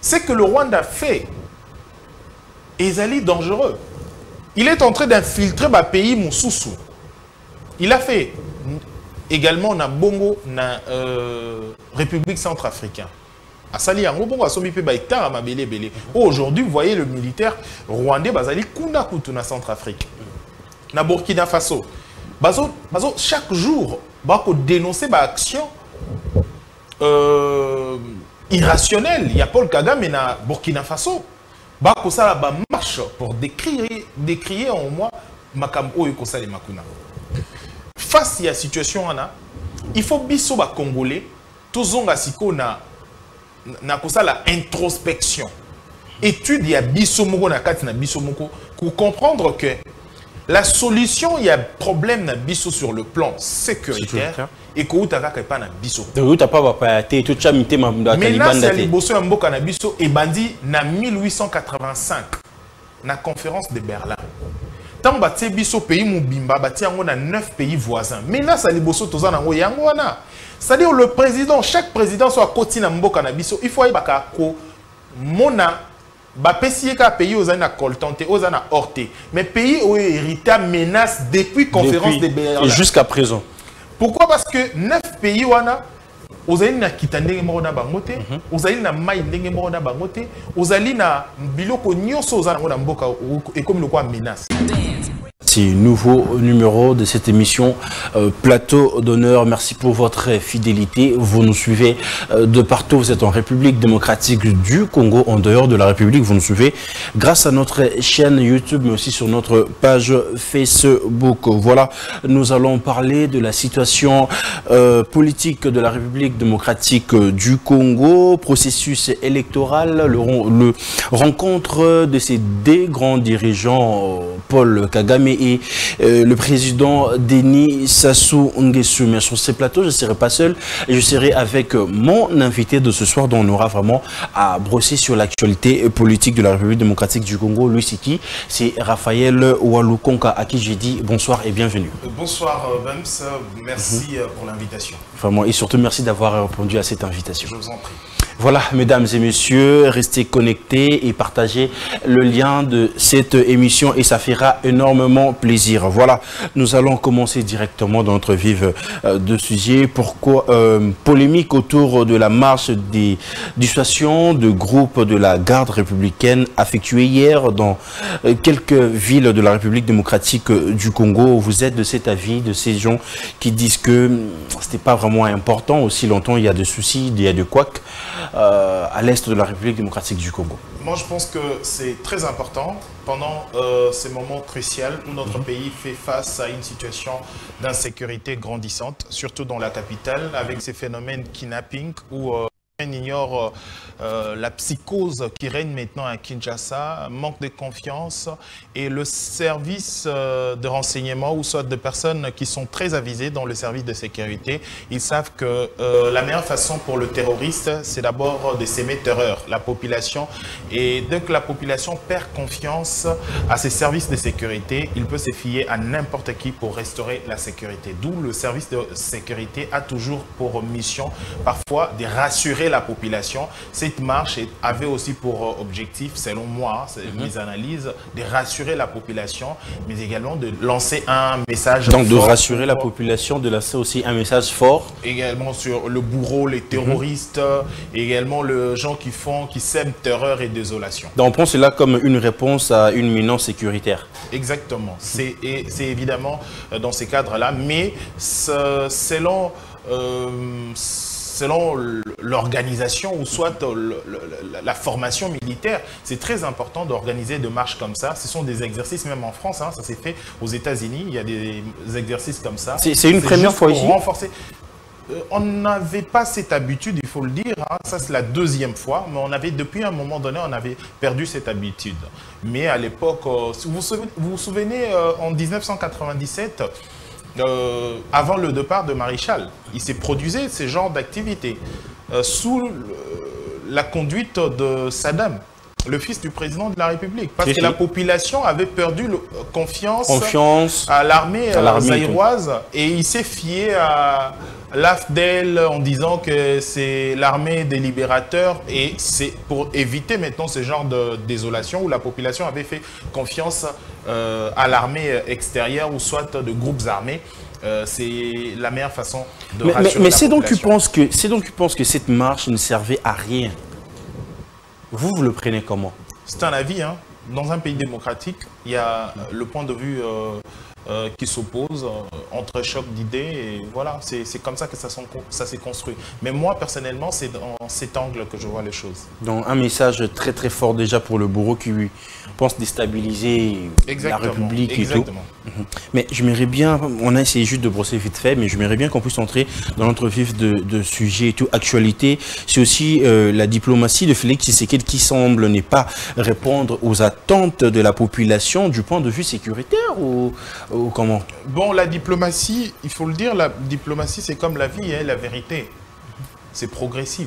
Ce que le Rwanda fait est dangereux. Il est en train d'infiltrer le pays Moussoussou. Il a fait également na Bongo, na République centrafricaine. Aujourd'hui, vous voyez le militaire rwandais Bazali Kunda Kutuna Centrafrique. Na Burkina Faso. Chaque jour, bako dénoncer ba action irrationnelle. Il y a Paul Kagame na Burkina Faso. Bako sala ba marche pour décrier en moi makambo yokosa les makuna. Face à la situation, il faut biso ba Congolais, tozonga siko na la introspection. Étude ya biso moko na kati na biso moko pour comprendre que la solution, il y a problème na biso sur le plan sécuritaire et que utaka pas na biso. Donc tu pas payaté tout chamité ma Taliban. Maintenant c'est liboso ya mboka na biso et bandi na 1885 na conférence de Berlin. Tant que biso pays mobimba bati yango na 9 pays voisins. Maintenant ça liboso toza nango yango wana. C'est-à-dire le président, chaque président soit côté na mboka na biso, il faut yebaka ko mona ba pesier ka pays aux na coltante, aux na horté. Mais pays où hérita menace depuis conférence de Berlin. Et jusqu'à présent. Pourquoi? Parce que 9 pays wana ozali na kitandenge moko na bangote, ozali na mai ndenge moko na bangote, ozali na biloko nyonso ozana na mboka et comme le quoi menace. Nouveau numéro de cette émission Plateau d'honneur. Merci pour votre fidélité. Vous nous suivez de partout. Vous êtes en République démocratique du Congo, en dehors de la République. Vous nous suivez grâce à notre chaîne YouTube, mais aussi sur notre page Facebook. Voilà, nous allons parler de la situation politique de la République démocratique du Congo, processus électoral, le rencontre de ces deux grands dirigeants, Paul Kagame et le président Denis Sassou Nguesso. Mais sur ces plateaux, je ne serai pas seul et je serai avec mon invité de ce soir dont on aura vraiment à brosser sur l'actualité politique de la République démocratique du Congo. Lui, c'est qui? C'est Raphaël Walukonka, à qui j'ai dit bonsoir et bienvenue. Bonsoir Bams, merci pour l'invitation. Vraiment, et surtout merci d'avoir répondu à cette invitation. Je vous en prie. Voilà, mesdames et messieurs, restez connectés et partagez le lien de cette émission et ça fera énormément plaisir. Voilà, nous allons commencer directement dans notre vif de sujet. Pourquoi polémique autour de la marche des dissuasions de groupes de la garde républicaine effectuée hier dans quelques villes de la République démocratique du Congo. Vous êtes de cet avis, de ces gens qui disent que c'était pas vraiment important. Aussi longtemps, il y a des soucis, il y a des couacs à l'est de la République démocratique du Congo. Moi, je pense que c'est très important pendant ces moments cruciaux où notre pays fait face à une situation d'insécurité grandissante, surtout dans la capitale, avec ces phénomènes kidnapping où on ignore la psychose qui règne maintenant à Kinshasa, manque de confiance et le service de renseignement ou soit de personnes qui sont très avisées dans le service de sécurité, ils savent que la meilleure façon pour le terroriste, c'est d'abord de s'aimer terreur, la population. Et dès que la population perd confiance à ces services de sécurité, il peut se fier à n'importe qui pour restaurer la sécurité. D'où le service de sécurité a toujours pour mission parfois de rassurer la population. Cette marche avait aussi pour objectif, selon moi, mes analyses, de rassurer la population, mais également de lancer un message donc fort. De rassurer la population, de lancer aussi un message fort. Également sur le bourreau, les terroristes, également les gens qui sèment terreur et désolation. Donc on prend cela comme une réponse à une menace sécuritaire. Exactement. C'est évidemment dans ces cadres-là, mais selon l'organisation ou soit la formation militaire, c'est très important d'organiser des marches comme ça. Ce sont des exercices, même en France, hein, ça s'est fait aux États-Unis, il y a des exercices comme ça. C'est une première fois ici. Renforcer. On n'avait pas cette habitude, il faut le dire, hein. Ça c'est la deuxième fois, mais on avait, depuis un moment donné, on avait perdu cette habitude. Mais à l'époque, vous vous souvenez, en 1997, avant le départ de Maréchal, il s'est produisé ce genre d'activité sous la conduite de Saddam, le fils du président de la République. Parce que la population avait perdu confiance à l'armée zaïroise et il s'est fié l'AFDEL en disant que c'est l'armée des libérateurs et c'est pour éviter maintenant ce genre de désolation où la population avait fait confiance à l'armée extérieure ou soit de groupes armés. C'est la meilleure façon de rassurer la population. Mais c'est donc tu penses que cette marche ne servait à rien. Vous le prenez comment? C'est un avis, hein. Dans un pays démocratique, il y a le point de vue qui s'oppose entre choc d'idées et voilà, c'est comme ça que ça s'est construit. Mais moi, personnellement, c'est dans cet angle que je vois les choses. Donc un message très très fort déjà pour le bourreau qui pense déstabiliser la République et tout. Mais j'aimerais bien, on a essayé juste de brosser vite fait, mais j'aimerais bien qu'on puisse entrer dans notre vif de sujet et tout. Actualité, c'est aussi la diplomatie de Félix Tshisekedi qui semble ne pas répondre aux attentes de la population du point de vue sécuritaire ou comment? Bon, la diplomatie, il faut le dire, la diplomatie c'est comme la vie, hein, la vérité. C'est progressif.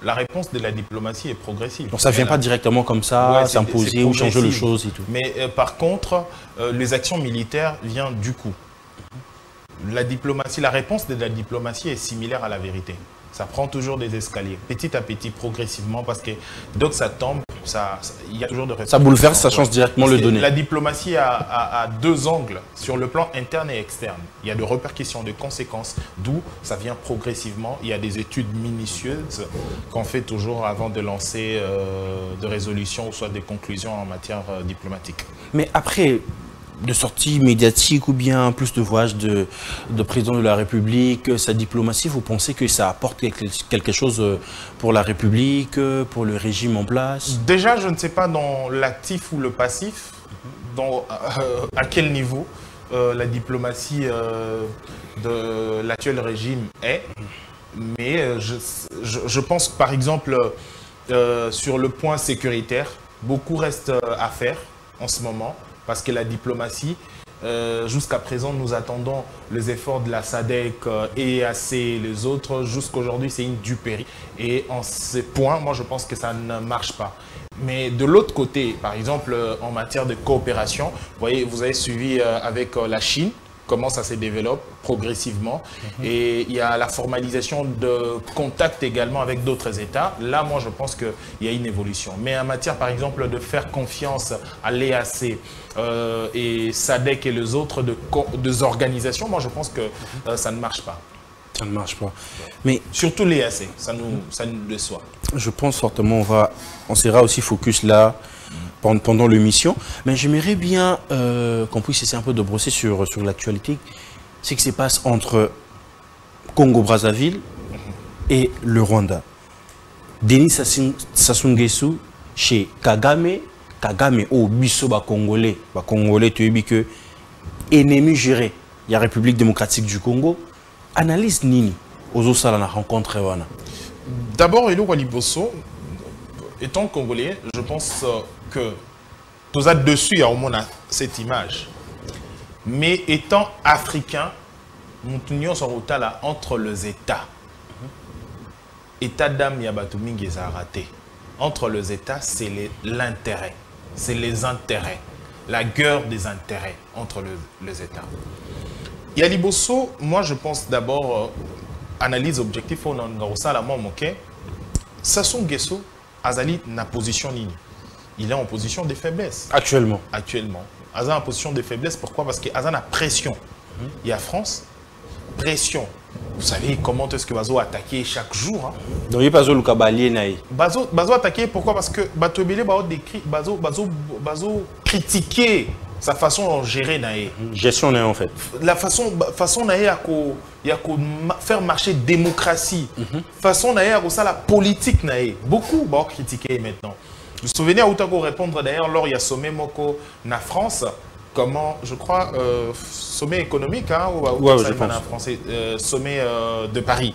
La réponse de la diplomatie est progressive. Donc ça ne vient pas directement comme ça, ouais, s'imposer ou changer les choses et tout. Mais par contre, les actions militaires viennent du coup. La diplomatie, la réponse de la diplomatie est similaire à la vérité. Ça prend toujours des escaliers, petit à petit, progressivement, parce que dès que ça tombe, il y a toujours de réponses. Ça bouleverse, ça change directement le donné. La diplomatie a deux angles, sur le plan interne et externe. Il y a des répercussions, des conséquences, d'où ça vient progressivement. Il y a des études minutieuses qu'on fait toujours avant de lancer de résolutions ou soit des conclusions en matière diplomatique. Mais après, de sorties médiatiques ou bien plus de voyages de président de la République, sa diplomatie, vous pensez que ça apporte quelque chose pour la République, pour le régime en place? Déjà, je ne sais pas dans l'actif ou le passif, à quel niveau la diplomatie de l'actuel régime est, mais je pense par exemple sur le point sécuritaire, beaucoup reste à faire en ce moment. Parce que la diplomatie, jusqu'à présent, nous attendons les efforts de la SADC, EAC et les autres. Jusqu'aujourd'hui, c'est une duperie. Et en ces points, moi, je pense que ça ne marche pas. Mais de l'autre côté, par exemple, en matière de coopération, vous avez suivi avec la Chine, comment ça se développe progressivement. Et il y a la formalisation de contacts également avec d'autres États. Là, moi, je pense qu'il y a une évolution. Mais en matière, par exemple, de faire confiance à l'EAC et SADC et les autres des organisations, moi, je pense que ça ne marche pas. Ça ne marche pas. Mais surtout l'EAC, ça nous déçoit. Je pense fortement, on sera aussi focus là, pendant l'émission, mais j'aimerais bien qu'on puisse essayer un peu de brosser sur l'actualité, ce qui se passe entre Congo-Brazzaville et le Rwanda. Denis Sassou Nguesso chez Kagame au biso Congolais tu as dit que ennemi juré, il y a République démocratique du Congo, analyse nini aux osala na rencontre wana. D'abord, Elo Waliboso, étant congolais, je pense que tout ça dessus, il y a au moins cette image. Mais étant africain, nous tenions sur là entre les États. État d'âme, il y a Batumingi raté. Entre les États, c'est l'intérêt. C'est les intérêts. La guerre des intérêts entre les États. Yaliboso, moi je pense d'abord, analyse objectif, on a ça la même, ok? Sassou Nguesso, Azali n'a position nini. Il est en position de faiblesse. Actuellement. Actuellement. Azan en position de faiblesse, pourquoi? Parce qu'Azan a pression. Il y a France, pression. Vous savez comment est-ce que Bazo a attaqué chaque jour. Hein? Donc il n'y a pas de Lukabali naï. Bazo a attaqué, pourquoi? Parce que Bazo critiqué sa façon de gérer naï. Gestion naï en fait. La façon naï à faire marcher démocratie. Façon naï à ça la politique naï. Beaucoup vont critiquer maintenant. Vous vous souvenez à Outako répondre d'ailleurs lors il y a sommet Moko na France. Comment, je crois, sommet économique, hein, ou ouais, je pense. Français, sommet de Paris,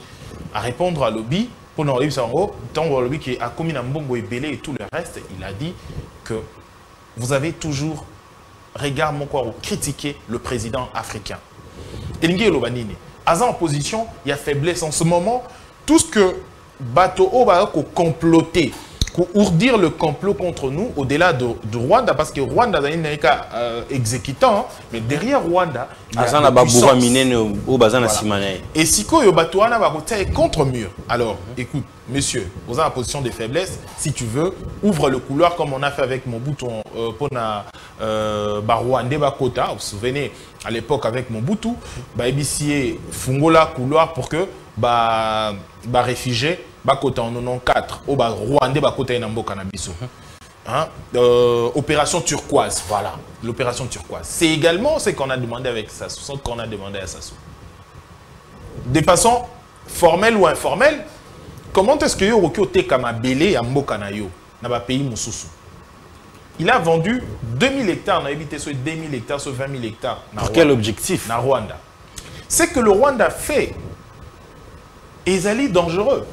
à répondre à lobby, pour nous arriver en haut, tant que lobby qui a commis un bongo et belé et tout le reste, il a dit que vous avez toujours, regarde mon corps, critiqué le président africain. Elingi Lobanini, à en position, il y a faiblesse en ce moment, tout ce que Bato va comploter, ourdir le complot contre nous au-delà de Rwanda, parce que Rwanda n'est qu'un exécutant, mais derrière Rwanda, il y a la puissance. Voilà. Et si Koyobatouana va contre mur, alors écoute, monsieur, vous avez la position de faiblesse, si tu veux, ouvre le couloir comme on a fait avec Mobutu pour Rwandais Bakota. Vous vous souvenez, à l'époque avec Mobutu, Ebissier Fungola couloir pour que réfugiés Bakota en 94, au Rwandais Bakota Namboka Nabiso. Opération turquoise, voilà, l'opération turquoise. C'est également ce qu'on a demandé avec Sassou, ce qu'on a demandé à Sassou. De façon formelle ou informelle, comment est-ce que Yoroko Tekama Belé à Mboka na yo, dans le pays Moussousou? Il a vendu 2000 hectares, on a évité sur 2000 hectares, sur 20 000 hectares. Pour quel objectif? Na Rwanda. C'est que le Rwanda fait, Ezali dangereux.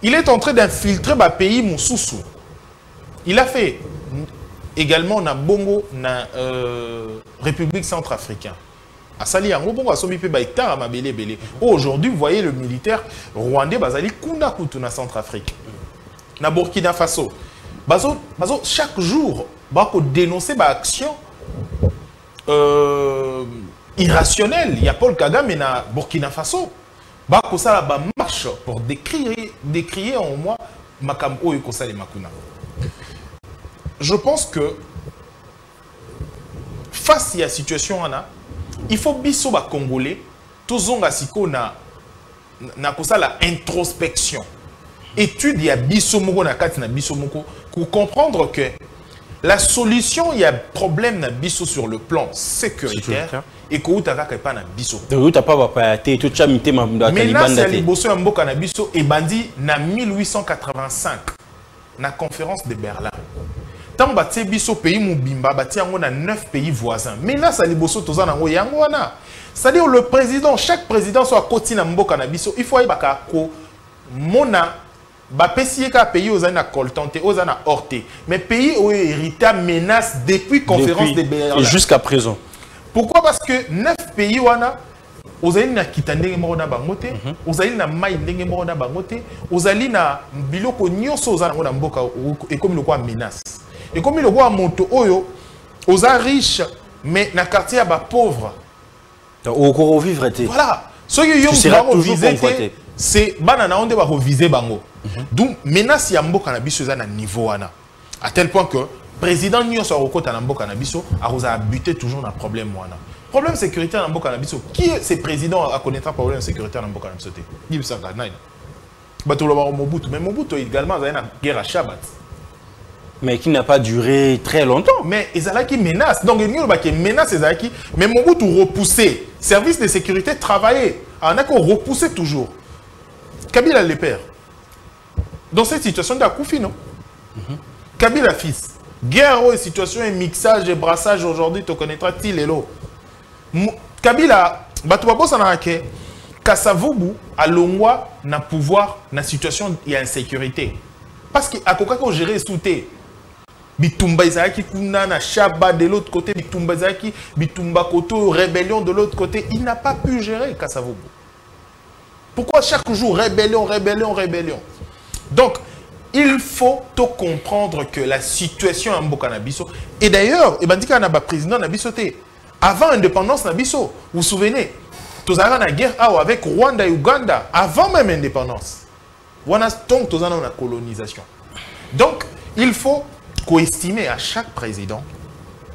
Il est en train d'infiltrer le pays Moussousou. Il a fait également na Bongo, na République centrafricaine. À Sali, en Bongo, à Somipe, hectare à Mabélé Belé. Aujourd'hui, vous voyez le militaire rwandais, Bazali Kunda Kutu na Centrafrique. Na Burkina Faso. Bazo, chaque jour, Bako dénoncer ba action irrationnelle. Il y a Paul Kagame na Burkina Faso. Bako ça ba marche pour décrier en moi Makambo et Kosale Makuna. Je pense que face à la situation, il faut biso ba Congolais, tozonga siko na la introspection. Étude ya biso moko na kati na biso moko pour comprendre que la solution, il y a problème na biso sur le plan sécuritaire et que utaka pas na biso. Donc tu pas pa té tout chamité ma Taliban. Mais là c'est liboso ya mboka na biso et bandi na 1885 na conférence de Berlin. Tant que biso pays Mubimba, on a 9 pays voisins. Mais là, ça liboso tozana ngo yangwana. C'est-à-dire le président, chaque président soit côté na mboka na biso, il faut yebaka ko mona ba pesier ka pays aux na coltante, aux na horté. Mais pays où hérita menace depuis conférence de Berlin. Et jusqu'à présent. Pourquoi? Parce que 9 pays wana ozali na kitandenge moko na bangote, ozali na mai ndenge moko na bangote, ozali na biloko nyonso ozana na mboka et comme le quoi menace. Et comme il le voit à Monto Oyo, aux riches, mais dans le quartier, il y a pauvres. Au vivre. Voilà. Ce qui est visé, c'est banana on va reviser bango. Donc menace ya mboka na biso na niveau ana. À tel point que président Nyonso Rokota na mboka na biso a buté toujours dans problème wana. Problème sécuritaire na mboka na biso. Qui est ce président à connaître problème sécuritaire na mboka na biso? Yib Sanga nine. Batolo ba Mobutu, mais Mobutu également a une guerre à Shabat. Mais qui n'a pas duré très longtemps. Mais Ezalaki menace. Donc, il y a une menace, Ezalaki. Mais Mobutu repoussé. Service de sécurité travaillé. On a qu'on repoussé toujours. Kabila le père. Dans cette situation de Koufi, non? Kabila fils. Guerre et situation et mixage et brassage aujourd'hui, tu connaîtras-t-il et l'eau. Kabila, Batouabo Sanarake, Kassavubu, à Longwa, n'a pouvoir, n'a situation, il y a insécurité. Parce qu'à Kokako gérer sous-té. Bitumba Izaki Kuna na Shaba de l'autre côté, Bitumba Izaki, Bitumba Koto, rébellion de l'autre côté. Il n'a pas pu gérer Kassavubu. Pourquoi chaque jour rébellion, rébellion, rébellion? Donc, il faut tout comprendre que la situation en Mboka Nabiso, et d'ailleurs, il m'a dit qu'il y a un président Nabiso, avant l'indépendance Nabiso, vous vous souvenez, tous avons la guerre avec Rwanda et Ouganda, avant même l'indépendance. Donc, tous avons la colonisation. Donc, il faut estimer à chaque président,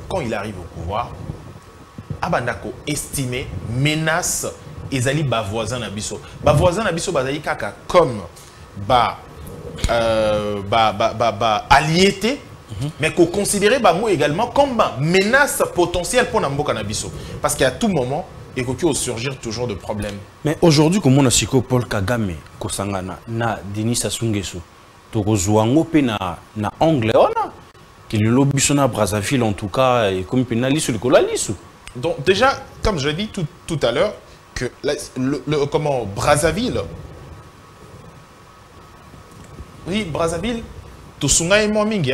quand il arrive au pouvoir, abandako estimer menace ezali ba voisin na biso. Ba voisin na biso bazali kaka comme allié, mais qu'on considérait bango également comme menace potentielle pour Mboka na biso. Parce qu'à tout moment, il peut surgir toujours de problèmes. Mais aujourd'hui, comme on a siko Paul Kagame kosangana na Denis Sassou Nguesso, tokozwango pe na angle ona. Qu'il lobby son à Brazzaville en tout cas et comme pénaliste le colalisou. Donc déjà comme je l'ai dit tout à l'heure que comment Brazzaville, oui Brazzaville, tout sunga et moi mingi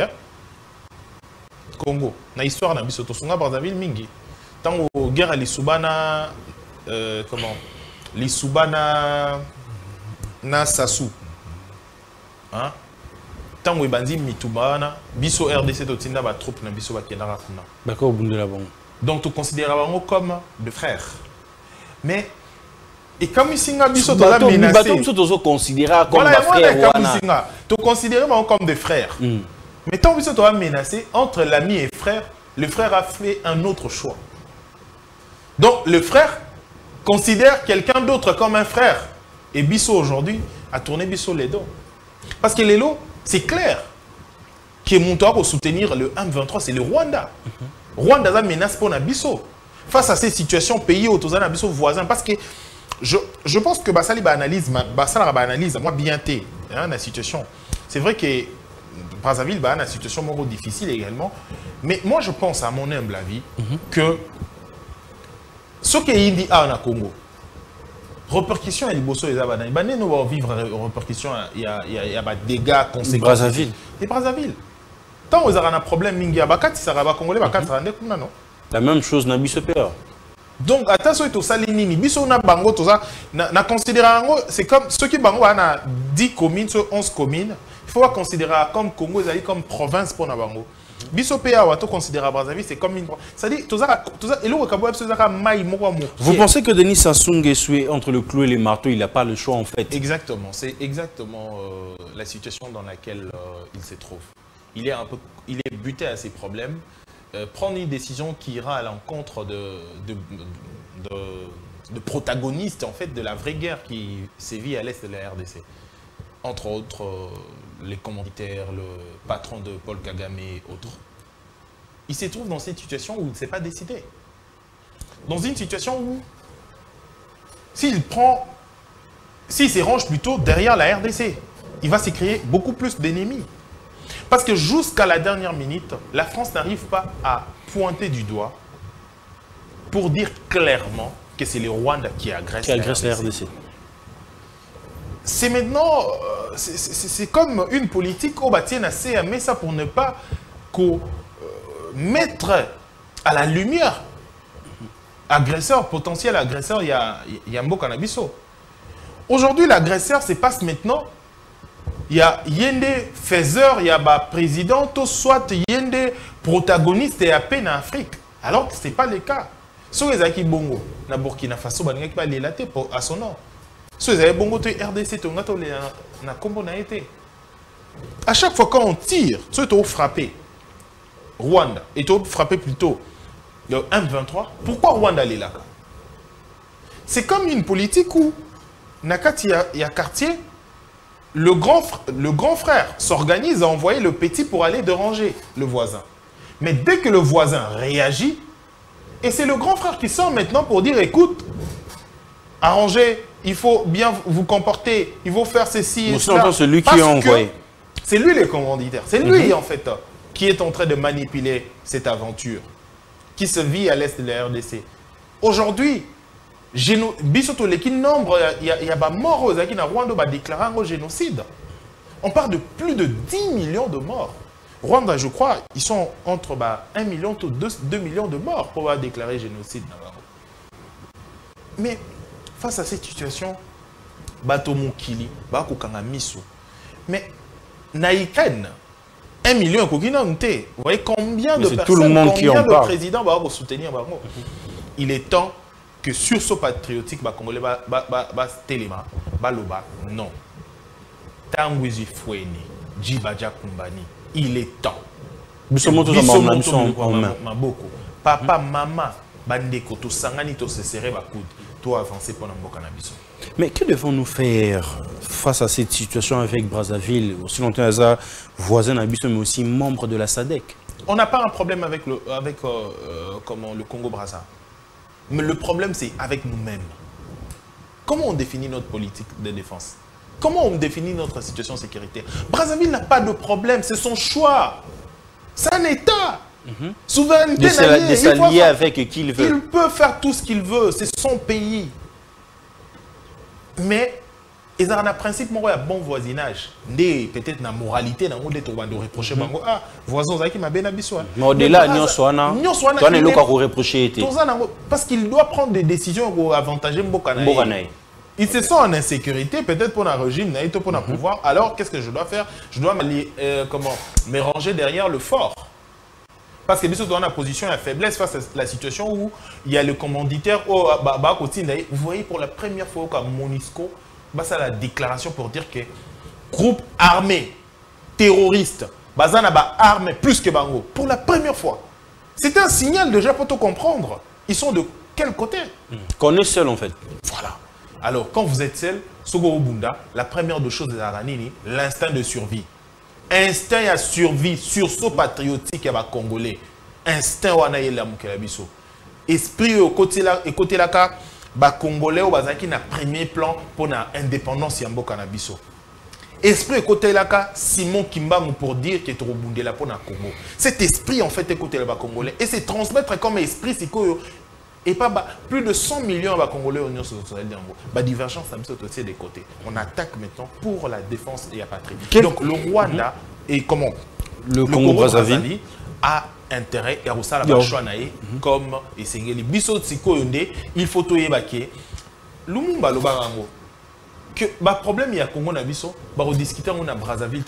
Congo na histoire na biso tout sunga Brazzaville mingi tant au guerre à l'Isubana comment l'Isubana na Sassou hein tango ebandi mitubana biso RDC totinda ba troupe na biso ba kendara kuna. D'accord, bundela bon. Donc tu considères bango comme des frères. Mais et comme isinga biso to la menacé. Bato biso to considérer comme des frères wana. Tu considères bango comme des frères. Mais tant biso to la menacé entre l'ami et frère, le frère a fait un autre choix. Donc le frère considère quelqu'un d'autre comme un frère. Et biso aujourd'hui a tourné biso les dos. Parce que les lots, c'est clair, qui est monté pour soutenir le M23, c'est le Rwanda. Rwanda a menace pour Nabiso. Face à ces situations, pays autour Nabiso voisins, parce que je pense que Bassali analyse, moi bien té, la situation. C'est vrai que Brazzaville a une situation more difficile également, mais moi je pense à mon humble avis que ce qui est indi à Congo, répercussions et les bossos les abandonnés. Ben nous va vivre répercussions. Il y a des dégâts conséquents. Brazzaville. Et Brazzaville. Tant vous avez un problème, mingi abakat, ça va congolais, abakat ça rendait comme non. La même chose n'a biso peur. Donc attention tout ça les nini, biso na bango tout ça, na considérer c'est comme ceux qui bango a 10 communes sur 11 communes. Il faut considérer comme Congo, comme province pour na bango. Biso PA wato considérer Brazzaville c'est comme une c'est-à-dire tout ça et le Wakabo c'est ça mai moko. Vous pensez que Denis Sassou Nguesso entre le clou et les marteaux, il n'a pas le choix en fait? Exactement, c'est exactement la situation dans laquelle il se trouve. Il est buté à ses problèmes, prendre une décision qui ira à l'encontre de protagonistes en fait de la vraie guerre qui sévit à l'est de la RDC. Entre autres, les commanditaires, le patron de Paul Kagame et autres. Il se trouve dans cette situation où il ne s'est pas décidé. Dans une situation où, s'il se range plutôt derrière la RDC, il va se créer beaucoup plus d'ennemis. Parce que jusqu'à la dernière minute, la France n'arrive pas à pointer du doigt pour dire clairement que c'est le Rwanda qui agresse la RDC. C'est maintenant, c'est comme une politique au bâtiment assez à ça pour ne pas mettre à la lumière agresseur, potentiel agresseur, il y a un beau cannabiso. Aujourd'hui, l'agresseur se passe maintenant. Il y a des faiseurs, il y a des présidents, soit il y a des protagonistes et à peine en Afrique. Alors que ce n'est pas le cas. Si vous avez Bongo, na Burkina Faso, vous avez à son nom. Si vous avez Bongo, RDC, na combo na été. À chaque fois quand on tire, tu es frappé. Rwanda, et tu frappé plutôt le M23. Pourquoi Rwanda est là? C'est comme une politique où, Nakati, il y a quartier, le grand frère s'organise à envoyer le petit pour aller déranger le voisin. Mais dès que le voisin réagit, et c'est le grand frère qui sort maintenant pour dire, écoute, arrangez, il faut bien vous comporter, il faut faire ceci et cela. C'est lui qui a envoyé. C'est lui le commanditaire. C'est lui, en fait, qui est en train de manipuler cette aventure, qui se vit à l'est de la RDC. Aujourd'hui, bisoto leki nombre, il y a des morts qui na Rwanda va déclarer un génocide. On parle de plus de 10 millions de morts. Rwanda, je crois, ils sont entre 1 million et 2 millions de morts pour déclarer génocide. Mais face à cette situation, bato mokili, bako kanga miso. Mais naïken 1 million kokina nte. Vous voyez combien de personnes, tout le monde combien de présidents va soutenir bango. Il est temps que sur ce patriotique ba congolais ba téléma ba loba non. Tangwizi Foueni, Djibaja Kumbani, il est temps. Papa, maman, bandeko to sangani to se serrer ba coude. Avancer pendant biso. Mais que devons-nous faire face à cette situation avec Brazzaville, aussi longtemps as voisin d'Abisso, mais aussi membre de la SADC? On n'a pas un problème avec le Congo-Brazza. Mais le problème, c'est avec nous-mêmes. Comment on définit notre politique de défense? Comment on définit notre situation sécuritaire? Brazzaville n'a pas de problème, c'est son choix. C'est un État. Souveraineté de s'allier avec qui il veut. Il peut faire tout ce qu'il veut, c'est son pays. Mais ils ont un principe il y a bon voisinage. Peut-être la moralité, dans le reprocher voisin qui m'a bien habitué. Mais au-delà, parce qu'il doit prendre des décisions pour avantager Mbokanaï. Ils se sont en insécurité, peut-être pour un régime, pour un pouvoir. Alors, qu'est-ce que je dois faire? Je dois me ranger derrière le fort. Parce que nous dans la position de faiblesse face à la situation où il y a le commanditaire. Vous voyez, pour la première fois qu'à Monisco, c'est la déclaration pour dire que groupe armé, terroriste, Bazana ba armé plus que Bango. Pour la première fois. C'est un signal déjà pour tout comprendre. Ils sont de quel côté? Qu'on est seul en fait. Voilà. Alors, quand vous êtes seul, Sogo Bunda, la première des choses de Aranini, l'instinct de survie. Instinct à survie, sursaut patriotique à Congolais. Instinct à la Mukelabiso. Esprit au côté là, Congolais au Bazaki na premier plan pour l'indépendance Yambo Canabiso. Esprit au côté là, Simon Kimbangu pour dire qu'il est au Bundé là pour le Congo. Cet esprit en fait est côté là Congolais et c'est transmettre comme esprit c'est que et pas plus de 100 millions de Congolais au Union sociale d'Ango. Divergence, ça me saute aussi des côtés. On attaque maintenant pour la défense et la patrie. Donc le Rwanda et comment le Congo-Brazzaville a intérêt à Roussala Bachouanae comme Essengeli. Biso Tsiko Yonde, il faut tout évacuer. Lumumba Lobarango. Que le problème il y a Congo Nabiso, discuter on a Brazzaville,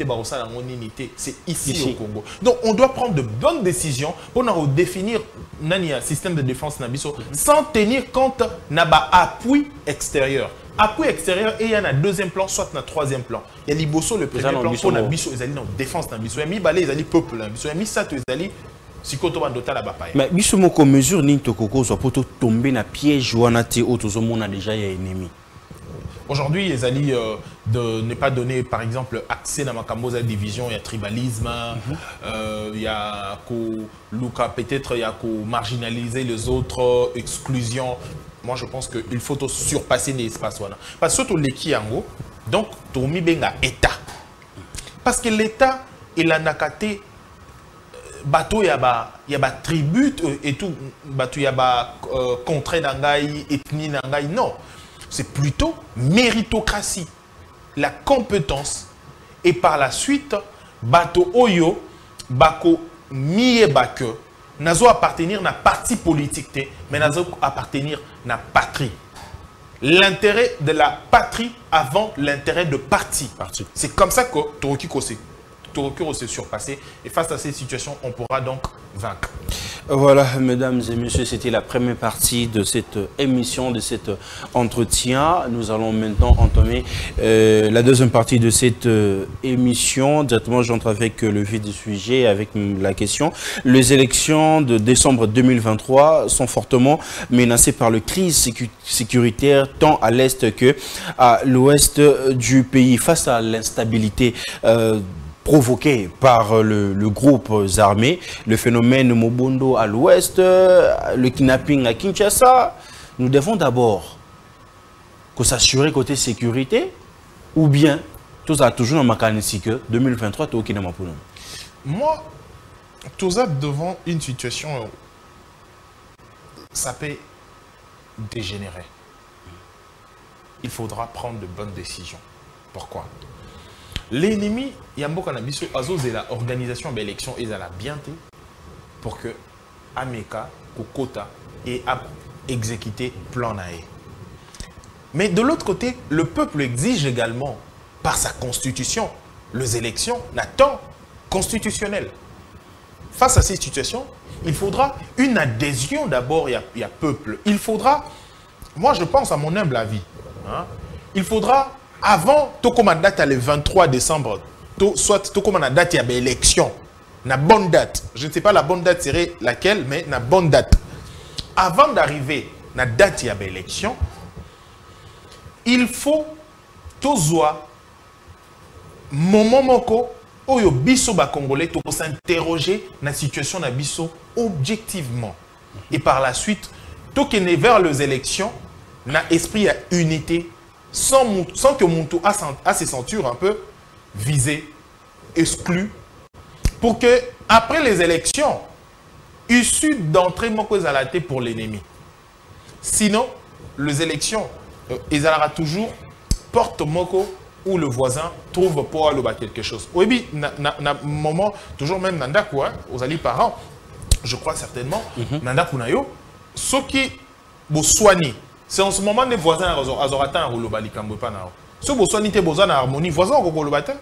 c'est ici au Congo. Donc on doit prendre de bonnes décisions pour définir un système de défense Nabiso sans tenir compte naba appui extérieur. Appui extérieur et il y a un deuxième plan, soit un troisième plan. Il y a l'Iboso, le premier plan pour Nabiso, ils allaient dans défense Nabiso. Il y a mis balé, ils allaient peuple Nabiso. Il y a mis ça, ils allaient mais Bisumoko mesure Nintokoko soit pour tomber dans piège ou en athée autour monde a déjà un ennemi. Aujourd'hui, ils allaient de ne pas donner, par exemple, accès à ma division, il y a tribalisme, il y a peut-être il y a marginaliser les autres, exclusion. Moi, je pense qu'il faut surpasser les espaces. Parce que surtout les Kiango, donc, Tomi Benga État. Parce que l'État, il a nakaté, bateau, il y a tribut et tout, bateau, il y a contrée d'Angaï, ethnie d'Angaï. Non. C'est plutôt méritocratie, la compétence. Et par la suite, bateau Oyo, Bako Miye Bake, nazo appartenir à parti politique, mais nazo appartenir à patrie. L'intérêt de la patrie avant l'intérêt de parti. C'est comme ça que Toroki s'est surpassé. Et face à ces situations, on pourra donc vaincre. Voilà, mesdames et messieurs, c'était la première partie de cette émission, de cet entretien. Nous allons maintenant entamer la deuxième partie de cette émission. Directement, j'entre avec le vif du sujet, avec la question. Les élections de décembre 2023 sont fortement menacées par la crise sécuritaire, tant à l'est que à l'ouest du pays. Face à l'instabilité provoqué par le groupe armé, le phénomène Mobondo à l'ouest, le kidnapping à Kinshasa, nous devons d'abord s'assurer côté sécurité ou bien tout ça toujours dans ma mécanique que 2023 tout qui n'a pas. Moi, tout ça devant une situation, ça peut dégénérer. Il faudra prendre de bonnes décisions. Pourquoi? L'ennemi, Yambo Kanabiso, Azos et l'organisation de l'élection, ils allaient bien pour que Ameka, Kokota, et exécuter plan Nae. Mais de l'autre côté, le peuple exige également, par sa constitution, les élections, un temps constitutionnel. Face à ces situations, il faudra une adhésion d'abord, il y a peuple. Il faudra, moi je pense à mon humble avis, hein, il faudra avant, comme la date le 23 décembre, soit comme la date il y a l'élection, la bonne date. Je ne sais pas la bonne date serait laquelle, mais la bonne date. Avant d'arriver à la date il y a l'élection, il faut tozoa moment moko oyo biso ba congolais to s'interroger la situation na biso objectivement. Et par la suite, tout qui est vers les élections, na esprit à unité. Sans que Moutou a ses ceintures un peu visées, exclues, pour que, après les élections, issues d'entrée mokozalate pour l'ennemi. Sinon, les élections, ils auront toujours porte moko où le voisin trouve pour aller quelque chose. Oui, na moment, toujours même nanda quoi, aux alliés parents, je crois certainement, nanda kunayo, ceux qui vous soignent, C'est en ce moment les voisins azorata en lobali kambopa na. Ce boswani te besoin d'harmonie, voisin au lobata.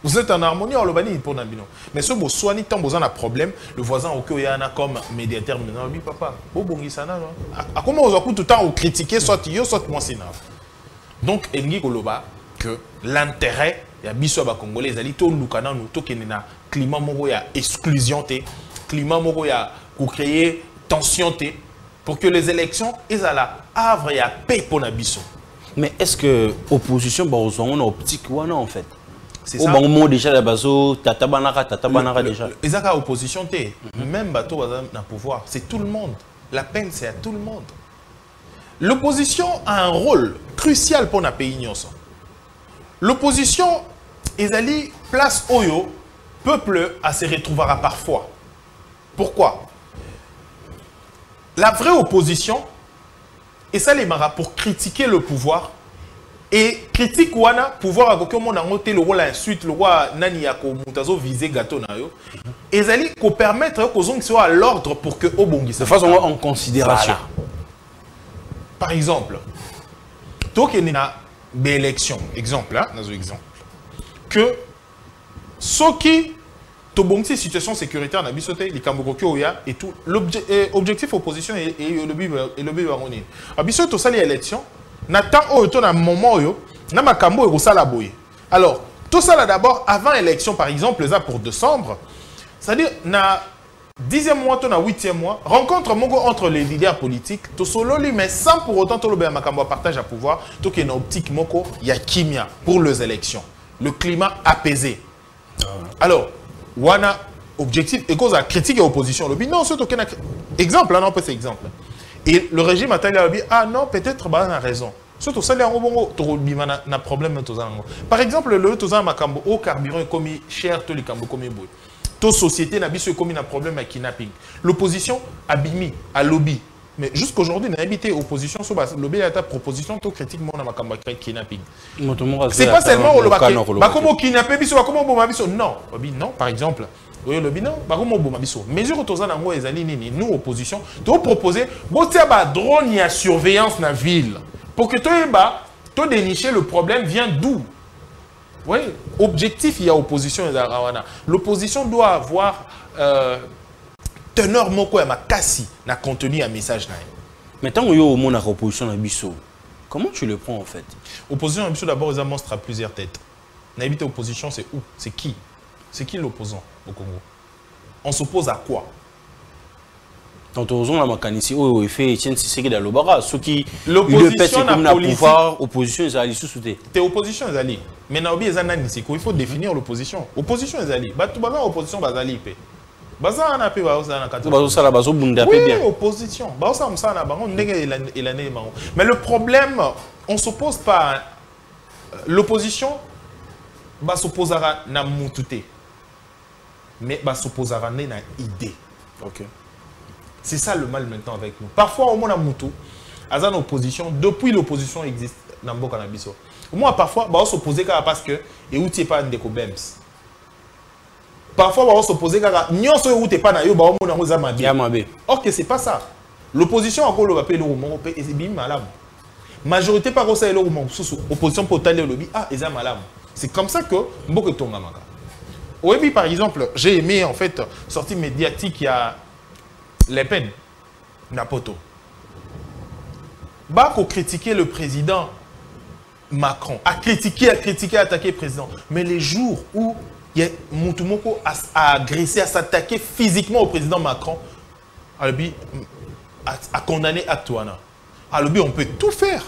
Vous êtes en harmonie en lobani pour nabino. Mais ce boswani tant besoin d'un problème, le voisin au yana comme médiateur maintenant lui papa. Bo bongisana non. À comment on tout le temps au critiquer soit yo soit moi c'est naf. Donc engi koloba que l'intérêt ya biso ba congolais ali to lukana nous to kenena climat moko ya exclusion te, climat moko ya pour créer tension te. Pour que les élections, ils allaient havre et à paix pour Nabiso. Mais est-ce que l'opposition, on a optique ou non en fait? C'est ça. Au moment déjà la base, tatabanara déjà. Ils ont opposition, même bateau n'a pouvoir. C'est tout le monde. La peine, c'est à tout le monde. L'opposition a un rôle crucial pour notre pays. L'opposition, ils allaient place Oyo, peuple à se retrouver parfois. Pourquoi? La vraie opposition, et ça les maras pour critiquer le pouvoir, et critique wana pouvoir à aucun monde a noté le rôle ensuite le roi nani yako mutazo visé gâteau na yo, et ça les qu'on permettre qu'aux gens soient à l'ordre pour que au bongi de façon en considération. Voilà. Par exemple, toi qui est na d'élection, exemple là, dans un exemple, que ceux qui to bon situation sécuritaire na bisoté les Kambokokyo et tout l'objectif opposition et le but harmonie a bisoto ça les élections n'attend autant un moment yo na makambo et ça la boye. Alors tout ça là d'abord avant élection par exemple ça pour décembre, c'est-à-dire na 10e mois to na 8e mois rencontre mongo entre les leaders politiques to solo lui mais sans pour autant to le be makambo partage à pouvoir to que na optique moko ya kimia pour les élections, le climat apaisé. Alors wana objectif et cause à critique et opposition le non c'est aucun exemple là non pas c'est exemple et le régime a dit ah non peut-être bah on a raison surtout ça les en bongo to bimana na problème to zango par exemple le to zan makambo au carburant comme cher to les kambo comme boy to société na biso comme na problème avec kidnapping l'opposition a bimi a lobby mais jusqu'aujourd'hui n'a habité opposition sur lobby à ta proposition to critique mon na makambo kidnapping c'est pas seulement au lobby bah comment kidnapper biso bah comment bomba biso non non par exemple oui le bilan bah comment bomba biso mesure to zan ngo ezali nini nous opposition to proposer botia ba drone ya surveillance na ville pour que to dénicher le problème vient d'où. Oui, objectif il y a opposition l'opposition doit avoir teneur moko ya makasi na contenu à message na. Mais tant que yo mon opposition na biso, comment tu le prends en fait? Opposition na biso d'abord ils ont monstre à plusieurs têtes. Na habité opposition c'est où? C'est qui? C'est qui l'opposant au Congo? On s'oppose à quoi? Tant que la makanisi oh fait Etienne Tshisekedi dans le bara ceux qui l'opposition comme la pouvoir opposition ils allaient sous-souter. T'es opposition ils allaient. Mais na obi ezana c'est il faut définir l'opposition. Opposition ils allaient. Ba tout ba opposition bazali pe. Baza na pe ba na kati. Bazo sala bazo bunda pe bien. Oui, opposition. Ba ça msana bango ndenge elane bango. Mais le problème on s'oppose pas l'opposition ba s'opposera na mutute. Mais ba s'opposera na idée. OK. C'est ça le mal maintenant avec nous. Parfois, au moins, Moutou, à une opposition, depuis l'opposition existe dans le Canabiso. Moi, parfois, on s'oppose parce que, et où tu n'es pas un décobems. Parfois, on s'oppose parce que, nous sommes où tu n'es pas un décobems. Or que ce n'est pas ça. L'opposition, encore, le rappel, et c'est bien malade. Majorité, par contre, c'est l'opposition pour taler le lobby. Ah, et c'est malade. C'est comme ça que, beaucoup de ton gamaka. Au début, par exemple, j'ai aimé, en fait, sortie médiatique, il y a Les Pen, Napoto. Bako critiquer le président Macron, a critiqué, attaqué le président. Mais les jours où Moutoumoko a agressé, à s'attaquer physiquement au président Macron, a condamné Actuana. On peut tout faire.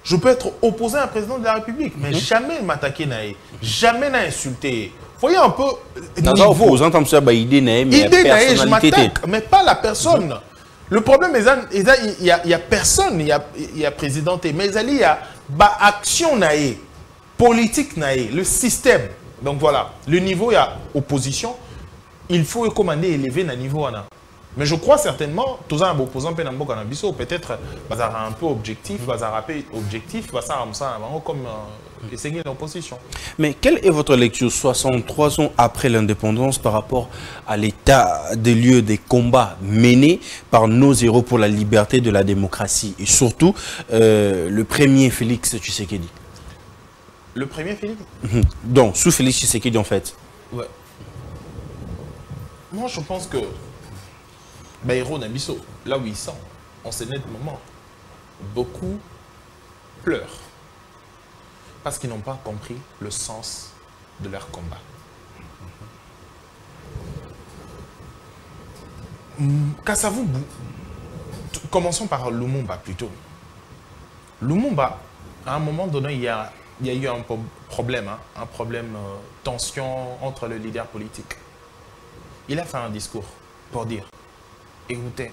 Je peux être opposé à un président de la République, mais jamais m'attaquer, jamais insulter. Voyez un peu niveau. Je m'attaque, mais pas la personne. Le problème, il y a personne, il y a président, mais il y a action politique, le système. Donc voilà, le niveau, il y a opposition. Il faut commander élever le niveau. Mais je crois certainement, tous un opposant peut-être un peu objectif, comme essayer l'opposition. Mais quelle est votre lecture 63 ans après l'indépendance par rapport à l'état des lieux des combats menés par nos héros pour la liberté de la démocratie et surtout le premier Félix Tshisekedi? Le premier Félix? Donc, sous Félix Tshisekedi en fait. Ouais. Moi je pense que Baïro Nabiso, là où ils sont, en ce net moment, beaucoup pleurent parce qu'ils n'ont pas compris le sens de leur combat. Kassavou, commençons par Lumumba plutôt. Lumumba, à un moment donné, il y a eu un problème, tension entre les leaders politiques. Il a fait un discours pour dire: écoutez,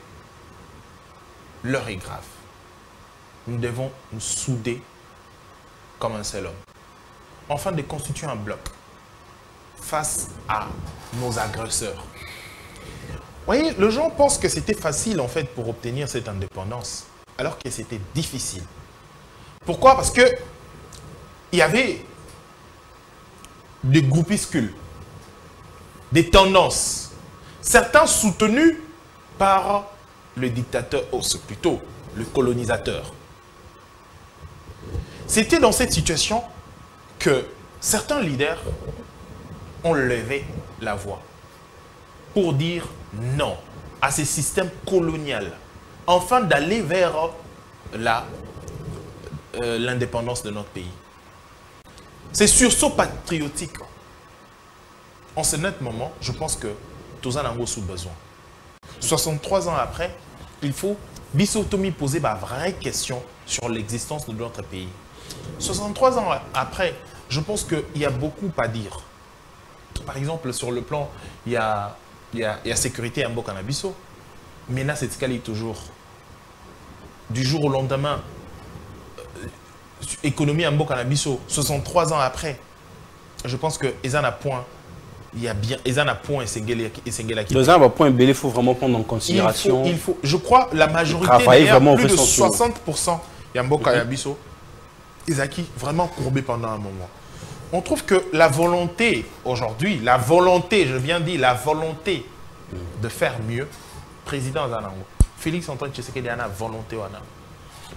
l'heure est grave. Nous devons nous souder comme un seul homme. Enfin, de constituer un bloc face à nos agresseurs. Vous voyez, les gens pensent que c'était facile en fait pour obtenir cette indépendance, alors que c'était difficile. Pourquoi? Parce que il y avait des groupuscules, des tendances, certains soutenus par le dictateur, ou plutôt le colonisateur. C'était dans cette situation que certains leaders ont levé la voix pour dire non à ce système colonial, afin d'aller vers l'indépendance de notre pays. C'est sursaut patriotique. En ce net moment, je pense que tous en avons sous besoin. 63 ans après, il faut Bissotomi poser ma vraie question sur l'existence de notre pays. 63 ans après, je pense qu'il y a beaucoup à dire. Par exemple, sur le plan, il y a sécurité à Mbokanabiso. Mais là, c'est ce qu'elle est toujours. Du jour au lendemain, économie à Mbokanabiso, 63 ans après, je pense que ils en a point. Il y a bien, ils en a point et Sengela qui. Dans un point, il faut vraiment prendre en considération. Il faut, je crois, la majorité, plus de 60%, Yamboka-Yabiso, ils ont vraiment courbé pendant un moment. On trouve que la volonté, aujourd'hui, la volonté, je viens de dire, la volonté de faire mieux, président Zanango, Félix Antoine Tshisekedi a une volonté,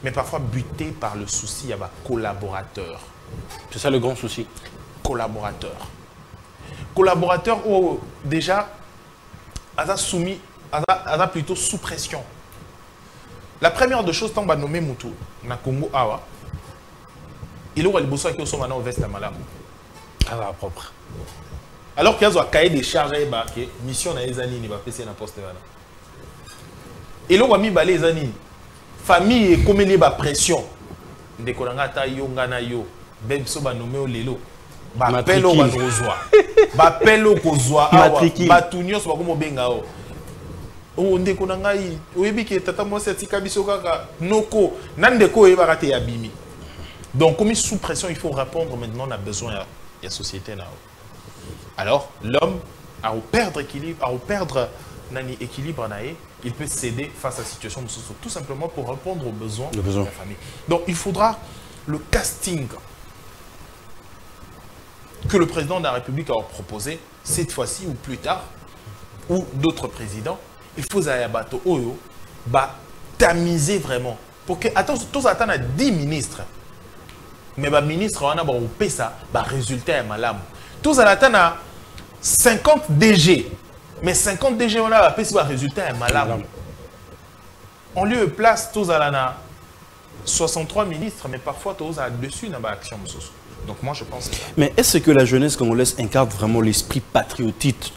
mais parfois buté par le souci, il y a un collaborateur. C'est ça le grand souci. Collaborateur. Collaborateur où déjà, elle a soumis, elle a plutôt sous pression. La première des choses, tant que nommé Moutou, na Congo Awa, il aura le besoin qu'il soit maintenant au veste à Malam. Ah, propre. Alors qu'il y a un cahier de charges à ébarquer, mission na les années, il va passer na poste. Il aura mis les années. Famille et comme il y a pression. Ndé kolangata yo ngana yo, ben so ba nommé au lelo. Bapelo bazozwa. Bapelo kozwa awa. Batunyo so bakomo benga o. O ndeko na ngai, oyebi ke tata mo setika biso kaka noko, nandeko e barate ya bimi. Donc comme sous pression, il faut répondre maintenant on a besoin de la société là. Alors l'homme a perdre équilibre, a perdre nani équilibre naé, il peut céder face à la situation de socio, tout simplement pour répondre aux besoins de la famille. Donc il faudra le casting que le président de la République a proposé cette fois-ci ou plus tard, ou d'autres présidents. Il faut Zayabato Oyo tamiser vraiment. Pour que, attention, tous attendent à 10 ministres. Mais les ministres, on a un ça, résultat est malade. Tous attendent à 50 DG. Mais 50 DG, on a un résultat est malade. On lui place tous à 63 ministres, mais parfois tous à dessus dans l'action. Donc moi je pense que ça. Mais est-ce que la jeunesse congolaise incarne vraiment l'esprit patriotique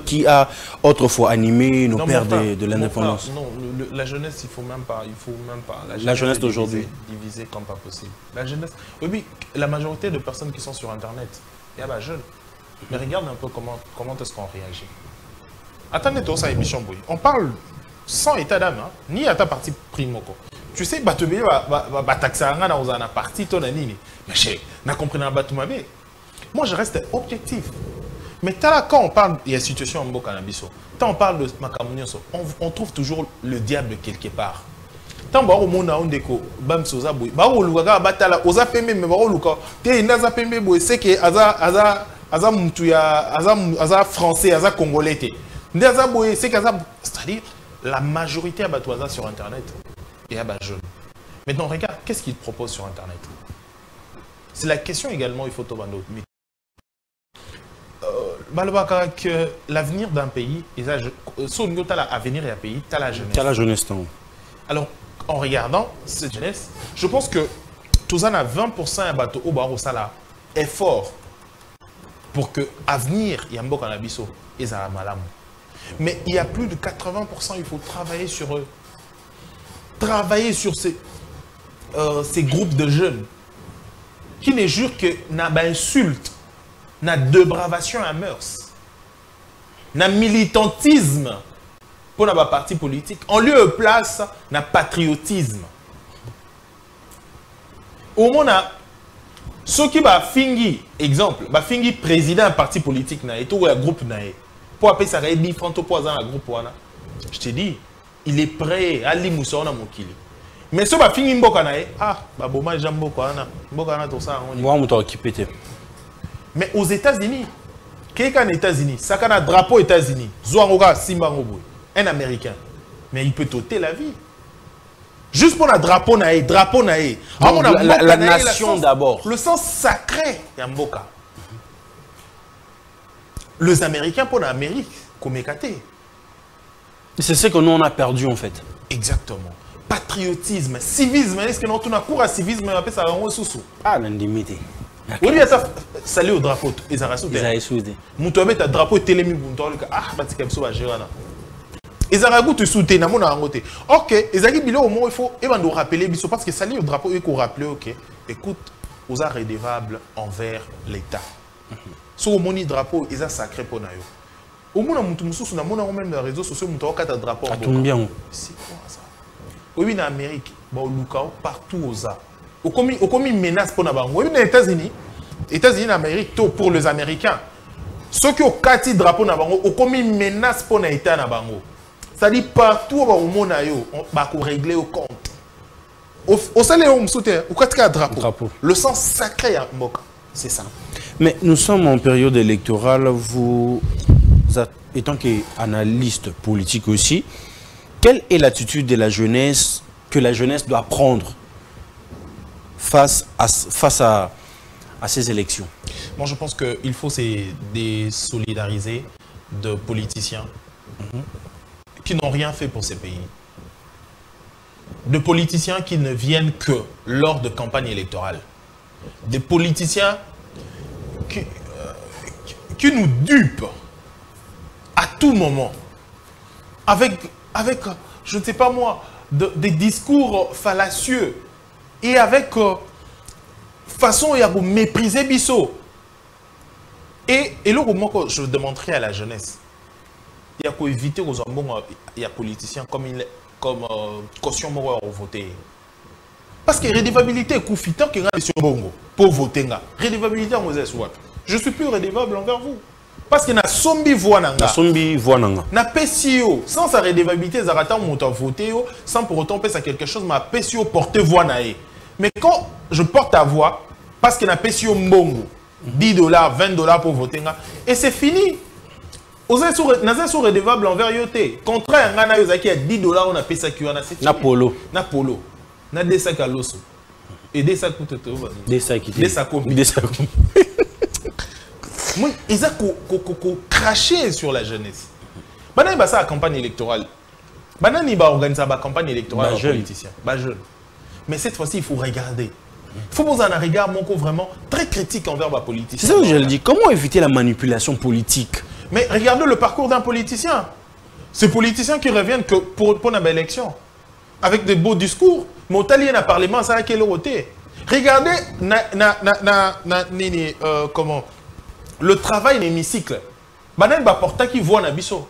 qui a autrefois animé nos pères de l'indépendance? Non, la jeunesse il faut même pas. La jeunesse d'aujourd'hui divisée comme pas possible. La jeunesse, oui, la majorité de personnes qui sont sur internet, il y a des jeunes. Mais regarde un peu comment est-ce qu'on réagit. Attendez toi ça émission boy. On parle sans état d'âme, hein, ni à ta partie primoko. Tu sais, Batubé va taxer un parti, ton anini. Mais je n'ai compris pas tout ma vie. Moi, je reste objectif. Mais quand on parle de la situation en Mboka-Nabiso, quand on parle de Makamunyoso, on trouve toujours le diable quelque part. Tant que on a un déco, bam soza boy, ba o luka batala, oza pembe me ba o luka, te naza pembe boy, c'est que aza mutuya, aza français, aza congolais te. Naza boy, c'est qu'aza, c'est-à-dire la majorité a batouaza sur internet et à bas jeune. Maintenant regarde, qu'est-ce qu'ils proposent sur internet? C'est la question également, il faut tomber. Que l'avenir d'un pays, son avenir et un pays, tu as la jeunesse. Tu as la jeunesse. Alors, en regardant cette jeunesse, je pense que tout ça a 20% à bateau au barreau sala effort pour que l'avenir Yambo Kanabiso et Zaramalam. Mais il y a plus de 80%, il faut travailler sur eux. Travailler sur ces groupes de jeunes qui ne jurent que n'a pas insulte, n'a débravation à mœurs, n'a militantisme pour la parti politique. En lieu et place, n'a patriotisme. Au moins, ceux qui va fingi, exemple, va fingi président d'un parti politique, et tout un groupe, pour appeler ça, il faut un groupe. Je te dis, il est prêt à l'imoussa na mokili. Mais ce va finir mboka na bah bon moi j'aime beaucoup mboka tout ça moi on t'a occupé. Mais aux États-Unis, quelqu'un aux États-Unis, ça a un drapeau aux États-Unis, Zouangoga Simba Ngoboy, un Américain, mais il peut t'ôter la vie. Juste pour un drapeau naé, la nation d'abord. Le sens sacré Yamboka. Les Américains pour l'Amérique, comme écaté. C'est ce que nous on a perdu en fait. Exactement. Patriotisme, civisme, est-ce que nous avons un cours à civisme, on appelle ça un sous-sous. Ah, l'indemnité. Oui, il y a ça. Salut au drapeau. Ils ont rassouté. Ils ont un drapeau télémi. Ah, bah, c'est comme ça, je vais ils ont rajouté soutien. Ok, ils ont dit au moins il faut rappeler parce que salut au drapeau, il faut rappeler, ok. Écoute, vous êtes redevables envers l'État. Si vous avez un drapeau, ils ont sacré pour nous. Au moins, on a même dans les réseaux sociaux, on a un drapeau. Ça tombe bien. C'est quoi ça? Oui, en Amérique, partout aux arts. Au commis menace pour nous. Oui, aux États-Unis, en Amérique, pour les Américains, ceux qui ont 4 drapeaux, au commis menace pour l'État. C'est-à-dire partout au monde, on va régler au compte. Au salaire, on soutient, au 4 drapeaux. Le sens sacré, c'est ça. Mais nous sommes en période électorale, vous, étant qu'analyste politique aussi, quelle est l'attitude de la jeunesse que la jeunesse doit prendre face à ces élections? Moi, je pense qu'il faut se désolidariser de politiciens qui n'ont rien fait pour ces pays. De politiciens qui ne viennent que lors de campagnes électorales. Des politiciens qui nous dupent à tout moment. Avec je ne sais pas moi, des discours fallacieux et avec façon à vous mépriser Bissot. Et là, je demanderai à la jeunesse, il y a qu'à éviter aux hommes, il y a politiciens comme caution pour voter. Parce que redevabilité est confitant que pour voter. Redevabilité, je suis plus redevable envers vous. Parce que na sombi voix nanga. Na PCO, sans sa redevabilité, Zaratan monte à voter, sans pour autant passer à quelque chose, ma PCO porte voix nae. Mais quand je porte à voix, parce que na PCO mbongo, $10, $20 pour voter, et c'est fini. Vous êtes sur redevable envers yote. Contraire, on a $10, on a payé ça qui a na polo. Na polo. Na des sacs à l'os. Et des sacs coûtent. Des sacs. Des sacs. Des sacs. Ils ont craché sur la jeunesse. Maintenant, il y a la campagne électorale. Maintenant, il y a organiser la campagne électorale aux politiciens. Mais cette fois-ci, il faut regarder. Il faut poser un regard vraiment très critique envers les politiciens. C'est ça que je le dis. Comment éviter la manipulation politique? Mais regardez le parcours d'un politicien. Ces politiciens qui reviennent que pour une élection. Avec de beaux discours. Mais au Talien, à parlement, ça a quel côté. Regardez comment le travail l'hémicycle. Banani ba porta qui voit na biso.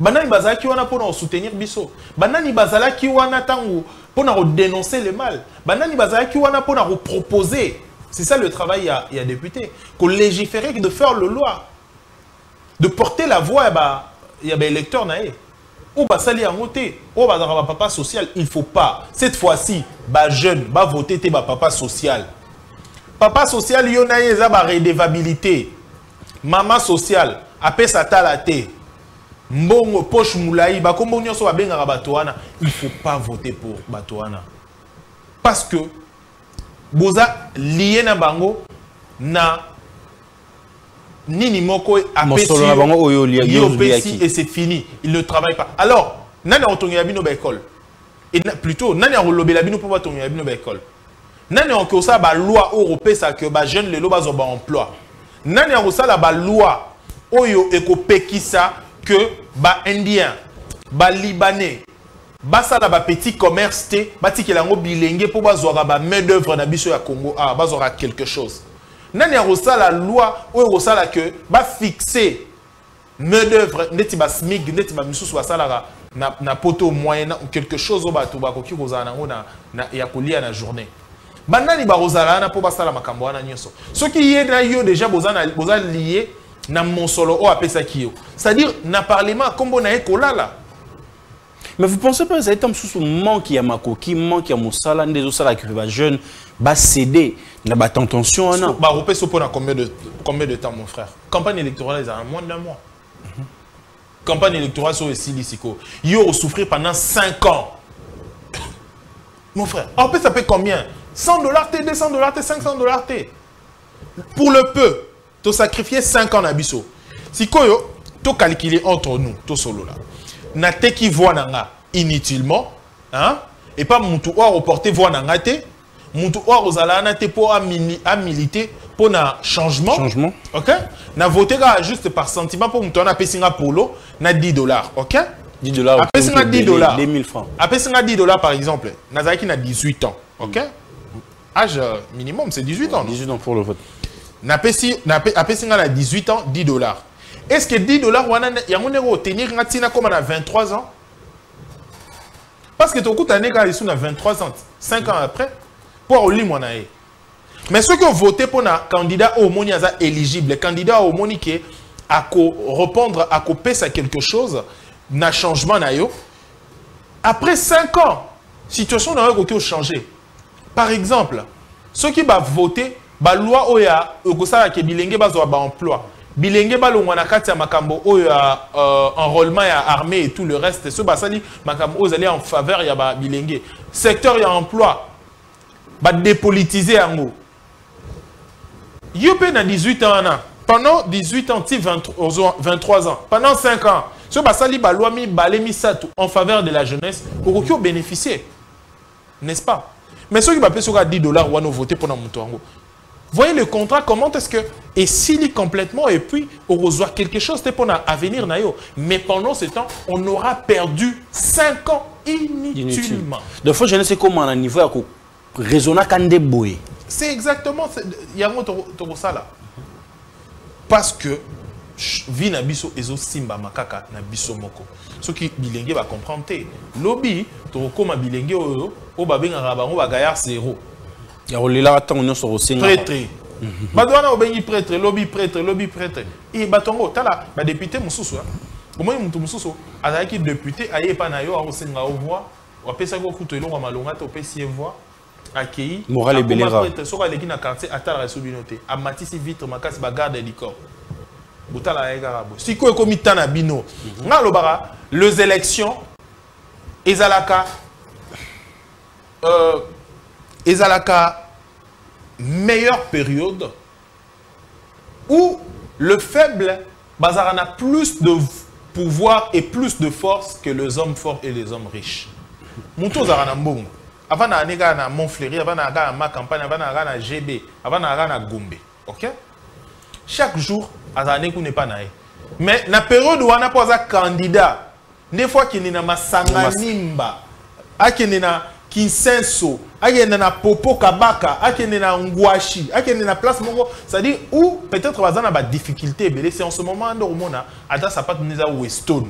Banani bazala qui wana pour soutenir biso. Banani bazala qui wana tango pour dénoncer le mal. Banani bazala qui wana pour proposer. C'est ça le travail il y a député. Qu'on légiférer de faire le loi. de porter la voix il y a des électeurs naé. Ou bah sali en voter, ou bah dans papa social, il faut pas. Cette fois-ci, bah jeune, bah voter te bah papa social. Papa social yo naé za ba redevabilité. Maman social, apé sa talaté. Mbongo poche moulaï, bah comme on so ba benga batoana, il faut pas voter pour batoana. Parce que boza lié na bango na Nini Moko et c'est fini. Il ne travaille pas. Alors, nani a otongi yabino ba école. Et plutôt, nani a lobé labino pour ba tongi yabino ba école. Nani a ko sa ba loi européenne ça que ba jeune le loba zo ba emploi. Nani a ko sa la ba loi oyo eko pekisa que ba indien, ba libanais, ba sa la ba petit commerce te, ba ti kelango bilenge pour ba zo ba main d'œuvre na biso ya Congo, ba zo quelque chose. Nani a reçu la loi ou reçu la que va fixer main d'œuvre neti ba smig neti ba misusu ba salara na poto moyen ou quelque chose au bato ba koki kozana na ya kolia na journée. Banani ba rozala na po ba sala makambo wana nyoso. Ce qui est na yo déjà bozana lié na monsolo o apesa kiyo. C'est-à-dire na parlement kombo na ekolala. Mais vous pensez pas que ça a été un sous manque à Makoki, manque à Moussala, des autres qui va jeune, va céder, n'a pas d'intention non. Bah repère ce point à combien de temps mon frère? Campagne électorale ils ont moins d'un mois. Campagne électorale sur le Silicico. Ils ont souffert pendant 5 ans. Mon frère, en fait ça fait combien? $100 T, $200 T, $500 T. Pour le peu, tu as sacrifié 5 ans d'Abisso. Si koyo, tu calcules entre nous, tu solo là. Na te qui voit nanga inutilement, hein? Et pas moutou ou reporter voix nanga te, moutou ou rozala na te pour à militer pour na changement. Ok? Na voter juste par sentiment pour moutou na pesinga polo na $10, ok? $10. Après singa $10. 2000 francs. Après singa $10 par exemple, Nazaki na 18 ans, ok? Âge minimum c'est 18 ans. 18 ans pour le vote. Na pesinga na 18 ans $10. Est-ce que $10, il y a un tenir comme on a 23 ans? Parce que tu as quand ils 23 ans, 5 ans après, pour aller mon aïe. Mais ceux qui ont voté pour un candidat au moni éligible, candidat au moni qui a répondre à couper ça quelque chose, n'a changement naïo. Après 5 ans, situation n'a pas changé. Par exemple, ceux qui vont voter, la loi oya okosa ke bilenge bazo ba emploi. Bilenge balongwa na kati ya makambo oyo enrôlement ya armée et tout le reste ce basali makambo aux aller en faveur ya ba bilenge secteur ya emploi ba dépolitiser yango yope na 18 ans na pendant 18 ans 23 ans pendant 5 ans ce basali ba loi mi balé mi satu en faveur de la jeunesse pour que bénéficier n'est-ce pas mais ceux qui va payer sur $10 ou à nous voter pour notre yango. Voyez le contrat, comment est-ce que... Et s'il est complètement, et puis, on reçoit quelque chose, c'est pour l'avenir. Mais pendant ce temps, on aura perdu 5 ans inutilement. De fois, je ne sais comment on a un niveau à raisonner quand des boy. C'est exactement... Il y a ça là. Parce que, vie na biso ezo simba makaka na biso moko. Ce qui bilenge va comprendre. Lobby, to koma bilenge o ba benga bango ba gaya 0. Il y a là tant on sur au prêtre. Badwana obengi prêtre, lobby prêtre. Et batongo tala ba député mususu. Au moins mutu mususu azaki député aye pa na yo a osenga o voix. Wa pesa ko kuto elonga malonga to pesi voix. Akei moral et belera. Prêtre so ka leki na quartier atala reso binoté. A matisi vitre makasi ba garde du corps. Butala egarabo. Si ko ekomi tana bino. Nga lobara les élections ezalaka ezalaka meilleure période où le faible bazarana plus de pouvoir et plus de force que les hommes forts et les hommes riches. Mouto zarana mbongo. Avant na nega na Montfleury, avant na ma campagne, avant na GB, avant na Gombe. OK? Chaque jour, azane ku n'est pas naé. Mais na période où on a pas un candidat, des fois qu'il n'y a ma sanganimba, akene na Kinsenso, akene na Popo Kabaka, akene na Ngwashi, akene na place mongo, c'est-à-dire où peut-être bazana ba difficulté, mais c'est en ce moment normona, ada ça pas neza Weston.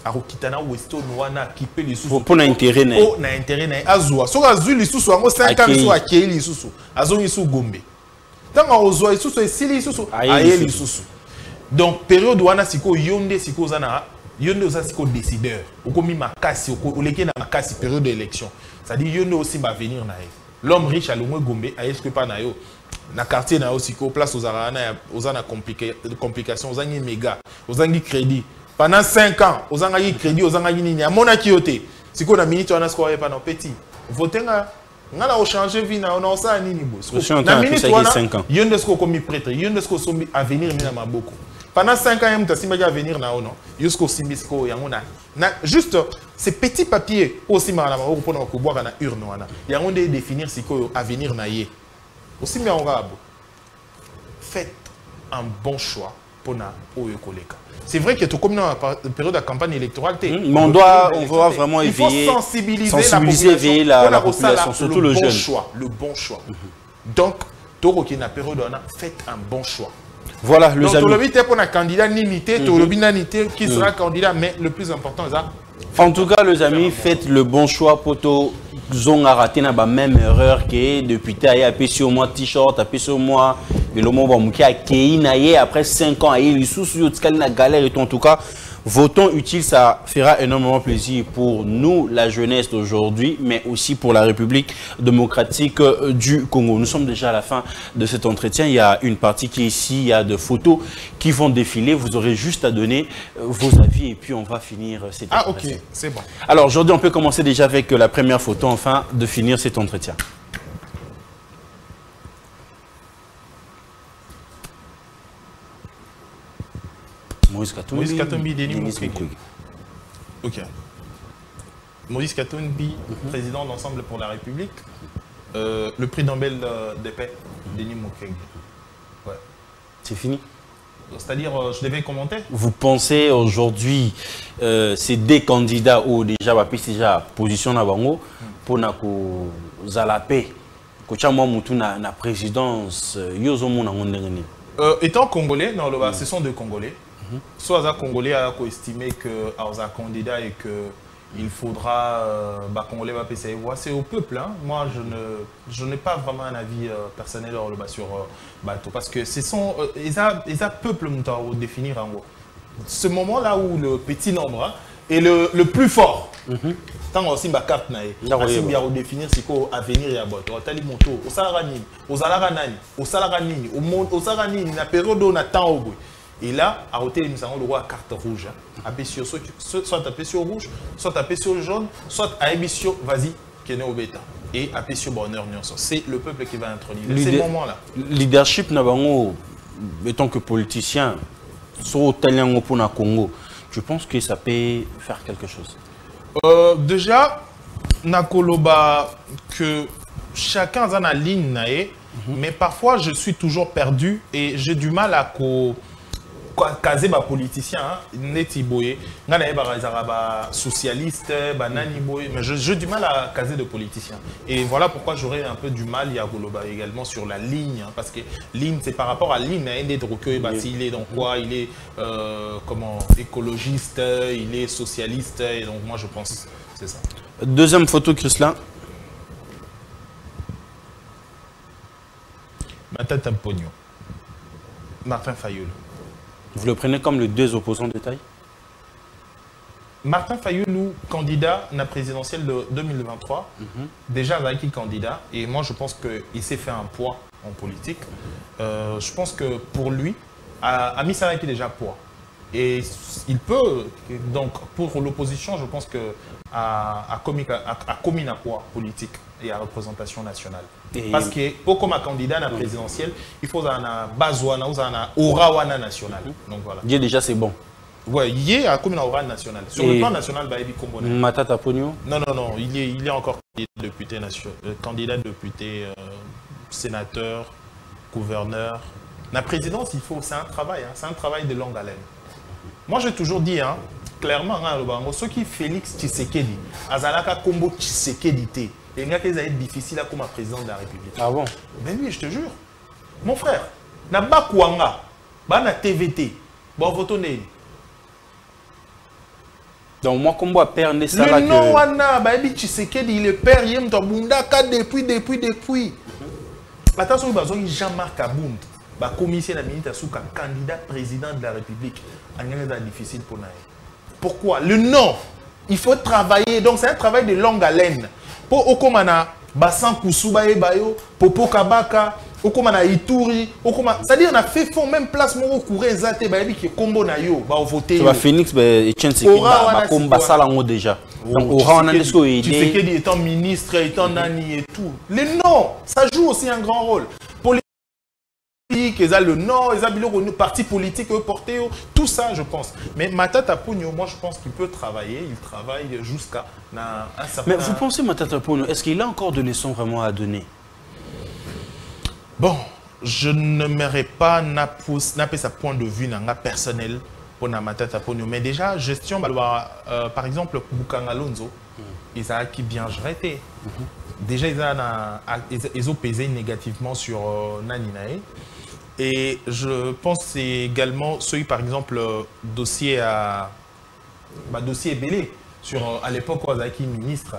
Arokitana Weston wana kipe li susu. Pour na intérêt na. Oh na intérêt na azwa. So azui li susu ngo 5 ans so akeli li susu. Azongi su Gombe. Tant ozwa li susu esili li susu, ayeli li susu. Donc, période où on a siko yonde siko zana, yonde osa siko décideur. Ou comme makasi, ou leke na makasi période d'élection. C'est-à-dire yonde aussi va venir nae. L'homme riche à l'omwe gombe, a est-ce que pas na yo? Na quartier na yo siko place aux arana, aux ana complications, aux angi méga, aux angi crédit. Pendant 5 ans, aux angi crédit, aux angi nini, à mon akiote. Siko na minute on a score pas non petit. Voter on a changé vie na on a ça nini bo. Na minute on a yonde siko comme prêtre, yonde siko sombi avenir mina maboko. Pendant 5 ans, il y a venir na ono. Jusqu'au simbisco, juste ces petits papiers aussi malama pour nous boire na urne wana. Il y a on de définir ce qu'on avenir na yé. Aussi bien on va faites un bon choix pour na oyo koleka. C'est vrai que tout comme dans la période de campagne électorale, mais on va vraiment éveiller, il faut sensibiliser la population, surtout le jeune. Le bon choix. Donc, tout qui na période on a faites un bon choix. Voilà, le amis. Pour un candidat qui sera candidat, mais le plus important, c'est ça. En tout cas, les amis, faites le bon choix pour tout. Zon a raté la même erreur que depuis tu as appuyé sur moi t-shirt, appuyé sur moi et le mot qui après 5 ans il sous galère et en tout cas votons utile, ça fera énormément plaisir pour nous, la jeunesse d'aujourd'hui, mais aussi pour la République démocratique du Congo. Nous sommes déjà à la fin de cet entretien. Il y a une partie qui est ici, il y a des photos qui vont défiler. Vous aurez juste à donner vos avis et puis on va finir cet entretien. Ah ok, c'est bon. Alors aujourd'hui, on peut commencer déjà avec la première photo, enfin, de finir cet entretien. Moïse Katumbi, Denis Mukwege. Ok. Moïse Katumbi, président de l'Ensemble pour la République. Le prix Nobel de paix, Denis Mukwege. Ouais. C'est fini? C'est-à-dire, je devais commenter. Vous pensez aujourd'hui, ces deux candidats ou déjà, position na bango pour na ko zalape, ko chamo mutu na présidence, yozo mona ngondengeni. Étant congolais, non, ce sont deux Congolais. Soit un Congolais a estimé que un candidat et que il faudra Congolais va passer. C'est au peuple. Hein. Moi, je n'ai pas vraiment un avis personnel sur Bateau parce que ce sont les peuple à définir en gros. Ce moment-là où le petit nombre est le plus fort. Tant aussi ma carte nae. Assez bien redéfinir c'est quoi avenir et à Bateau. Tali moto, au Salarani, au Salaranani, au Salaranini, au Saranini, na période où on attend au bout. Et là, à hôtel, nous avons le droit à carte rouge. Soit taper sur rouge, soit taper sur jaune, soit à émission, vas-y, qui est au bêta. Et appuyer sur bonheur. C'est le peuple qui va introduire. Ces moments-là. Leadership, étant que politicien, sur le pour le Congo, je pense que ça peut faire quelque chose. Déjà, Nakoloba, que chacun a une ligne, mais parfois je suis toujours perdu et j'ai du mal à caser ba politicien neti boye ngana ba socialiste ba nani boye mais j'ai du mal à caser de politiciens et voilà pourquoi j'aurais un peu du mal à Goloba également sur la ligne parce que ligne c'est par rapport à ligne s'il est dans quoi il est comment écologiste il est socialiste et donc moi je pense c'est ça. Deuxième photo Chrislin. Matata Pogno. Martin Fayoulou. Vous le prenez comme les deux opposants de taille? Martin Fayoulou, candidat à la présidentielle de 2023, déjà avec qui candidat, et moi je pense qu'il s'est fait un poids en politique. Je pense que pour lui, a mis ça avec déjà poids. Et il peut, donc pour l'opposition, je pense que a commis un poids politique et à représentation nationale. Parce que pour comme un candidat à la présidentielle, il faut un base ou un aura national. Donc voilà. Déjà c'est bon. Oui, il est à comme une aura nationale. Sur le plan national, Matata Pogno. Non, il est encore candidat député, sénateur, gouverneur. La présidence, c'est un travail de longue haleine. Moi, j'ai toujours dit, clairement, ceux qui Félix Tshisekedi, Azalaka Kombo Tshisekedi, et ça va être difficile comme président de la République. Ah bon? Ben oui, je te jure. Mon frère, na bakwanga, na TVT, votonner. Donc moi, comme moi, père, le nom wana, Tshisekedi, il est père, il est depuis. Attention, il y a Jean-Marc Abound. bah commissaire la ministre Souka candidat président de la République, c'est difficile pour nous. Pourquoi? Le nom, il faut travailler, donc c'est un travail de longue haleine. Pour Okomana, Bassan Kousouba et Bayo, Popo Kabaka, Okomana Ituri, c'est-à-dire on a fait fond même place mon couré zate bayebi qui combo na yo ba voter. Tu vas Phoenix Etienne Tshisekedi ba comme Basala déjà. Donc aura on a des choses aider. Tshisekedi étant ministre, étant nani et tout. Les noms, ça joue aussi un grand rôle. Politique, ils ont le nom, ils ont le parti politique porté, tout ça je pense. Mais Matata Ponyo, moi je pense qu'il peut travailler, il travaille jusqu'à un certain. Mais vous pensez Matata Ponyo, est-ce qu'il a encore de leçons vraiment à donner? Bon, je ne m'aurais pas nappé sa point de vue personnel pour Matata Ponyo. Mais déjà, gestion, par exemple, Bukanga Alonso, ils ont qui bien géré. Déjà, ils ont pesé négativement sur Naninae. Et je pense également, celui par exemple, dossier Belé, sur à l'époque, Ozaki ministre,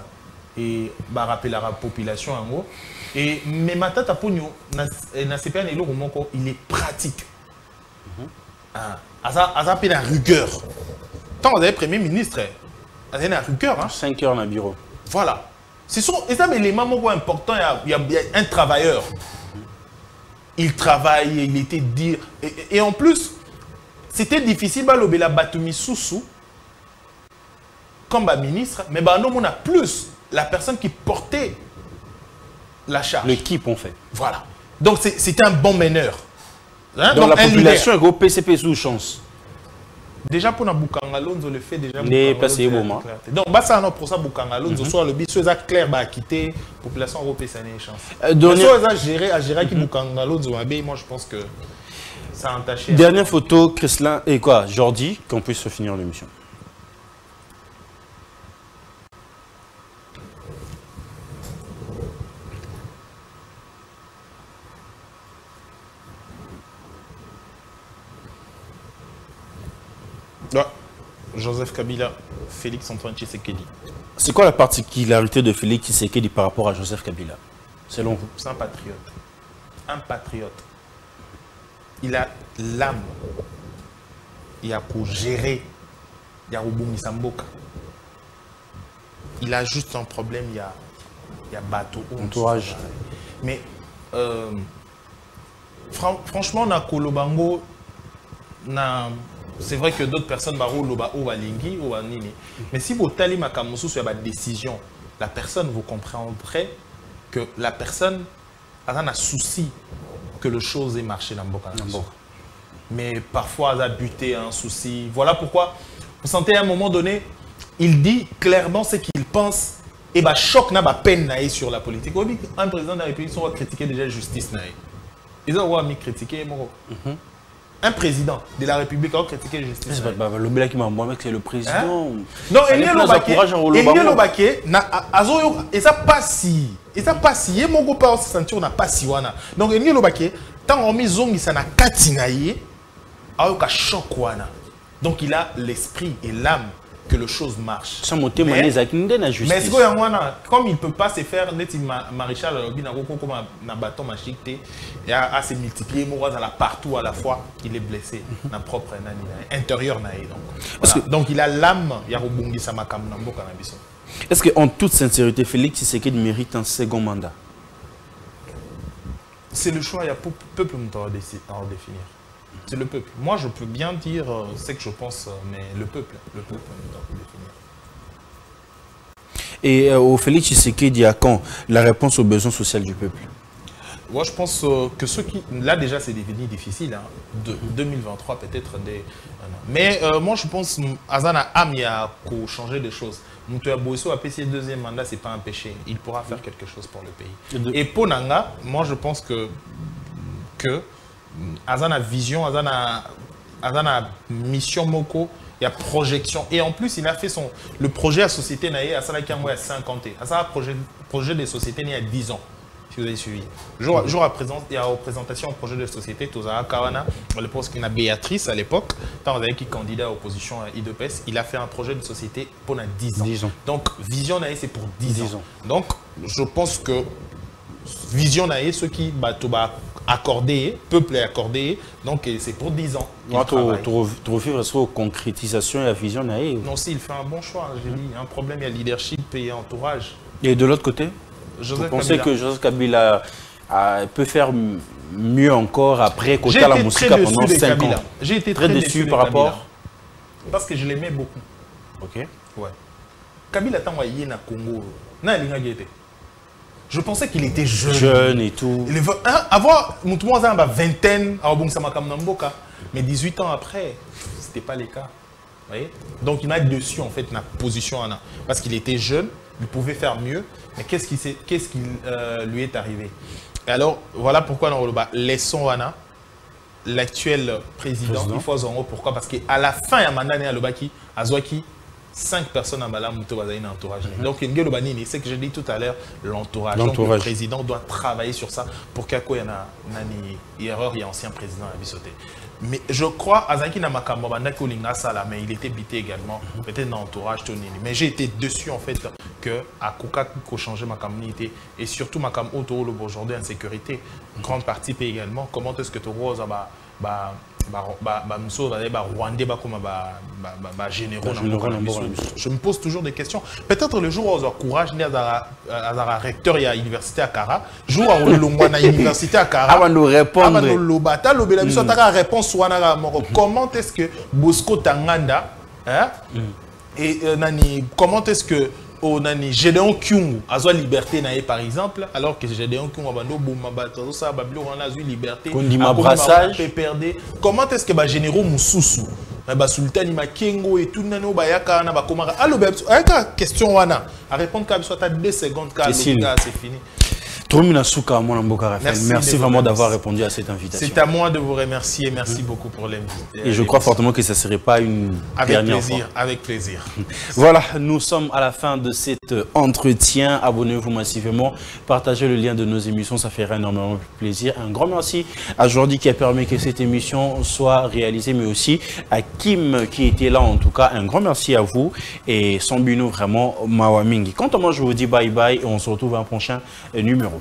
et rappeler la population en gros. Et mais Matata Ponyo, il est pratique. Ça fait la rigueur. Tant que vous avez premier ministre, vous avez la rigueur. Hein? 5 heures dans le bureau. Voilà. C'est un élément important. Il y a un travailleur. Il travaille, il était dit. Et en plus, c'était difficile de la Batumi Soussou comme ministre, mais on a plus la personne qui portait la charge. L'équipe, on fait. Voilà. Donc, c'est un bon meneur. Hein? Donc, la population est au PCP sous chance. Déjà, pour Bukanga Alonso, le fait déjà. Passé moment. Donc, ça, pour ça, Bukanga Alonso, soit le but, soit clair, quitter, la population européenne, ça n'est chance. Soit à gérer qui Bukanga Alonso, moi, je pense que ça a entaché. Dernière photo, Kreslin et quoi, Jordi, qu'on puisse se finir l'émission. Joseph Kabila, Félix Antoine Tshisekedi. C'est quoi la particularité de Félix Tshisekedi par rapport à Joseph Kabila, selon vous? C'est un patriote. Un patriote. Il a l'âme. Il a pour gérer. Il a Samboka. Il a juste un problème, il y a bateau. Entourage. Mais franchement, on a Kolobango, c'est vrai que d'autres personnes mais si vous avez une décision, la personne vous comprendrez que la personne a un souci que le chose ait marché dans le mais parfois elle a buté un souci. Voilà pourquoi vous sentez à un moment donné, il dit clairement ce qu'il pense et choc n'a pas peine sur la politique. Un président de la République va critiquer déjà la justice. Ils ont mis critiquer. Un président de la République a critiqué la justice. Le blague qui m'a dit que c'est le président. Non, Elie Lobake, et ça passe si. Et ça passe si. Et mon gars pas sentir on n'a pas si wana. Donc Elie Lobake, tant on mis zongi ça n'a katinaye, a eu choc wana. Donc il a l'esprit et l'âme que le chose marche. Sans monter la justice. Mais comme il ne peut pas se faire, maréchal comme un bâton magique, il a se multiplier partout à la fois, il est blessé, dans propre intérieur. Donc il a l'âme, il a rebongi sa makam. Est-ce qu'en toute sincérité, Félix Tshisekedi mérite un second mandat? C'est le choix, il y a le peuple à définir. C'est le peuple. Moi, je peux bien dire ce que je pense, mais le peuple doit définir. Et au Félix Tshisekedi, à quand la réponse aux besoins sociaux du peuple? Moi, je pense que ceux qui... Là, déjà, c'est devenu difficile. Hein. 2023, peut-être des... Mais moi, je pense qu'Azana Am, il a changer des choses. Moutoua Boisso a payé deuxième mandat, ce n'est pas un péché. Il pourra faire quelque chose pour le pays. Et pour Nanga, moi, je pense que Azana vision, Azana mission Moko, il y a projection. Et en plus, il a fait le projet à société Naé, Azana qui a 50 ans. Azana projet de société il y a 10 ans. Si vous avez suivi. Il y a représentation au projet de société, Tozara Kawana, je pense qu'il y a Béatrice à l'époque, quand on avait qui candidat à l'opposition à IDPS, il a fait un projet de société pendant 10 ans. Donc, vision Naé, c'est pour 10 ans. Donc, je pense que vision Naé, ceux qui accordé, peuple est accordé, donc c'est pour 10 ans. Tu trouves concrétisation et la vision. Non, si, il fait un bon choix, j'ai dit. Il y a un problème, il y a leadership et entourage. Et de l'autre côté, vous pensez que Joseph Kabila peut faire mieux encore après Kota la Moussika pendant 5 ans? J'ai été très déçu par rapport. Parce que je l'aimais beaucoup. Ok. Ouais. Kabila tant voyé na Congo. Je pensais qu'il était jeune. Jeune et tout. Avoir une vingtaine, mais 18 ans après, c'était pas le cas. Vous voyez? Donc il m'a dessus en fait la position Anna. Parce qu'il était jeune, il pouvait faire mieux, mais qu'est-ce qui lui est arrivé? Et alors, voilà pourquoi dans le bas, laissons Anna, l'actuel président, il faut en haut. Pourquoi? Parce qu'à la fin, il y a Mandane Alobaki, Azwaki, 5 personnes en Bala Mouto Bazaïna entourage. Donc, c'est ce que j'ai dit tout à l'heure, l'entourage. Donc, le président doit travailler sur ça pour qu'il y ait une erreur, il y a ancien président à Bissoté. Mais je crois, Azaki n'a pas mais il était bité également, peut-être dans l'entourage. Mais j'ai été dessus en fait que à Kuka qu'on changeait ma communauté et surtout ma communauté aujourd'hui en sécurité. Une grande partie également. Comment est-ce que tu vois je me pose toujours des questions. Peut-être le jour où on a courage, il y a recteur à l'université à Kara, jour où on a l'université à Kara, avant de répondre, comment est-ce que Bosco Tanganda et comment est-ce que Gédéon Kyungu a la liberté par exemple, alors que Gédéon Kyungu a la liberté, comment est-ce que généraux Moussoussou, Sultan Makengo et tout question à répondre à 2 secondes, c'est fini. Merci vraiment d'avoir répondu à cette invitation. C'est à moi de vous remercier. Merci beaucoup pour l'invitation. Et je crois fortement que ça ne serait pas une dernière fois. Avec plaisir. Voilà, nous sommes à la fin de cet entretien. Abonnez-vous massivement. Partagez le lien de nos émissions. Ça ferait énormément plaisir. Un grand merci à Jordi qui a permis que cette émission soit réalisée, mais aussi à Kim qui était là en tout cas. Un grand merci à vous. Et Sambino, vraiment, Mawamingi. Quant à moi, je vous dis bye bye et on se retrouve à un prochain numéro.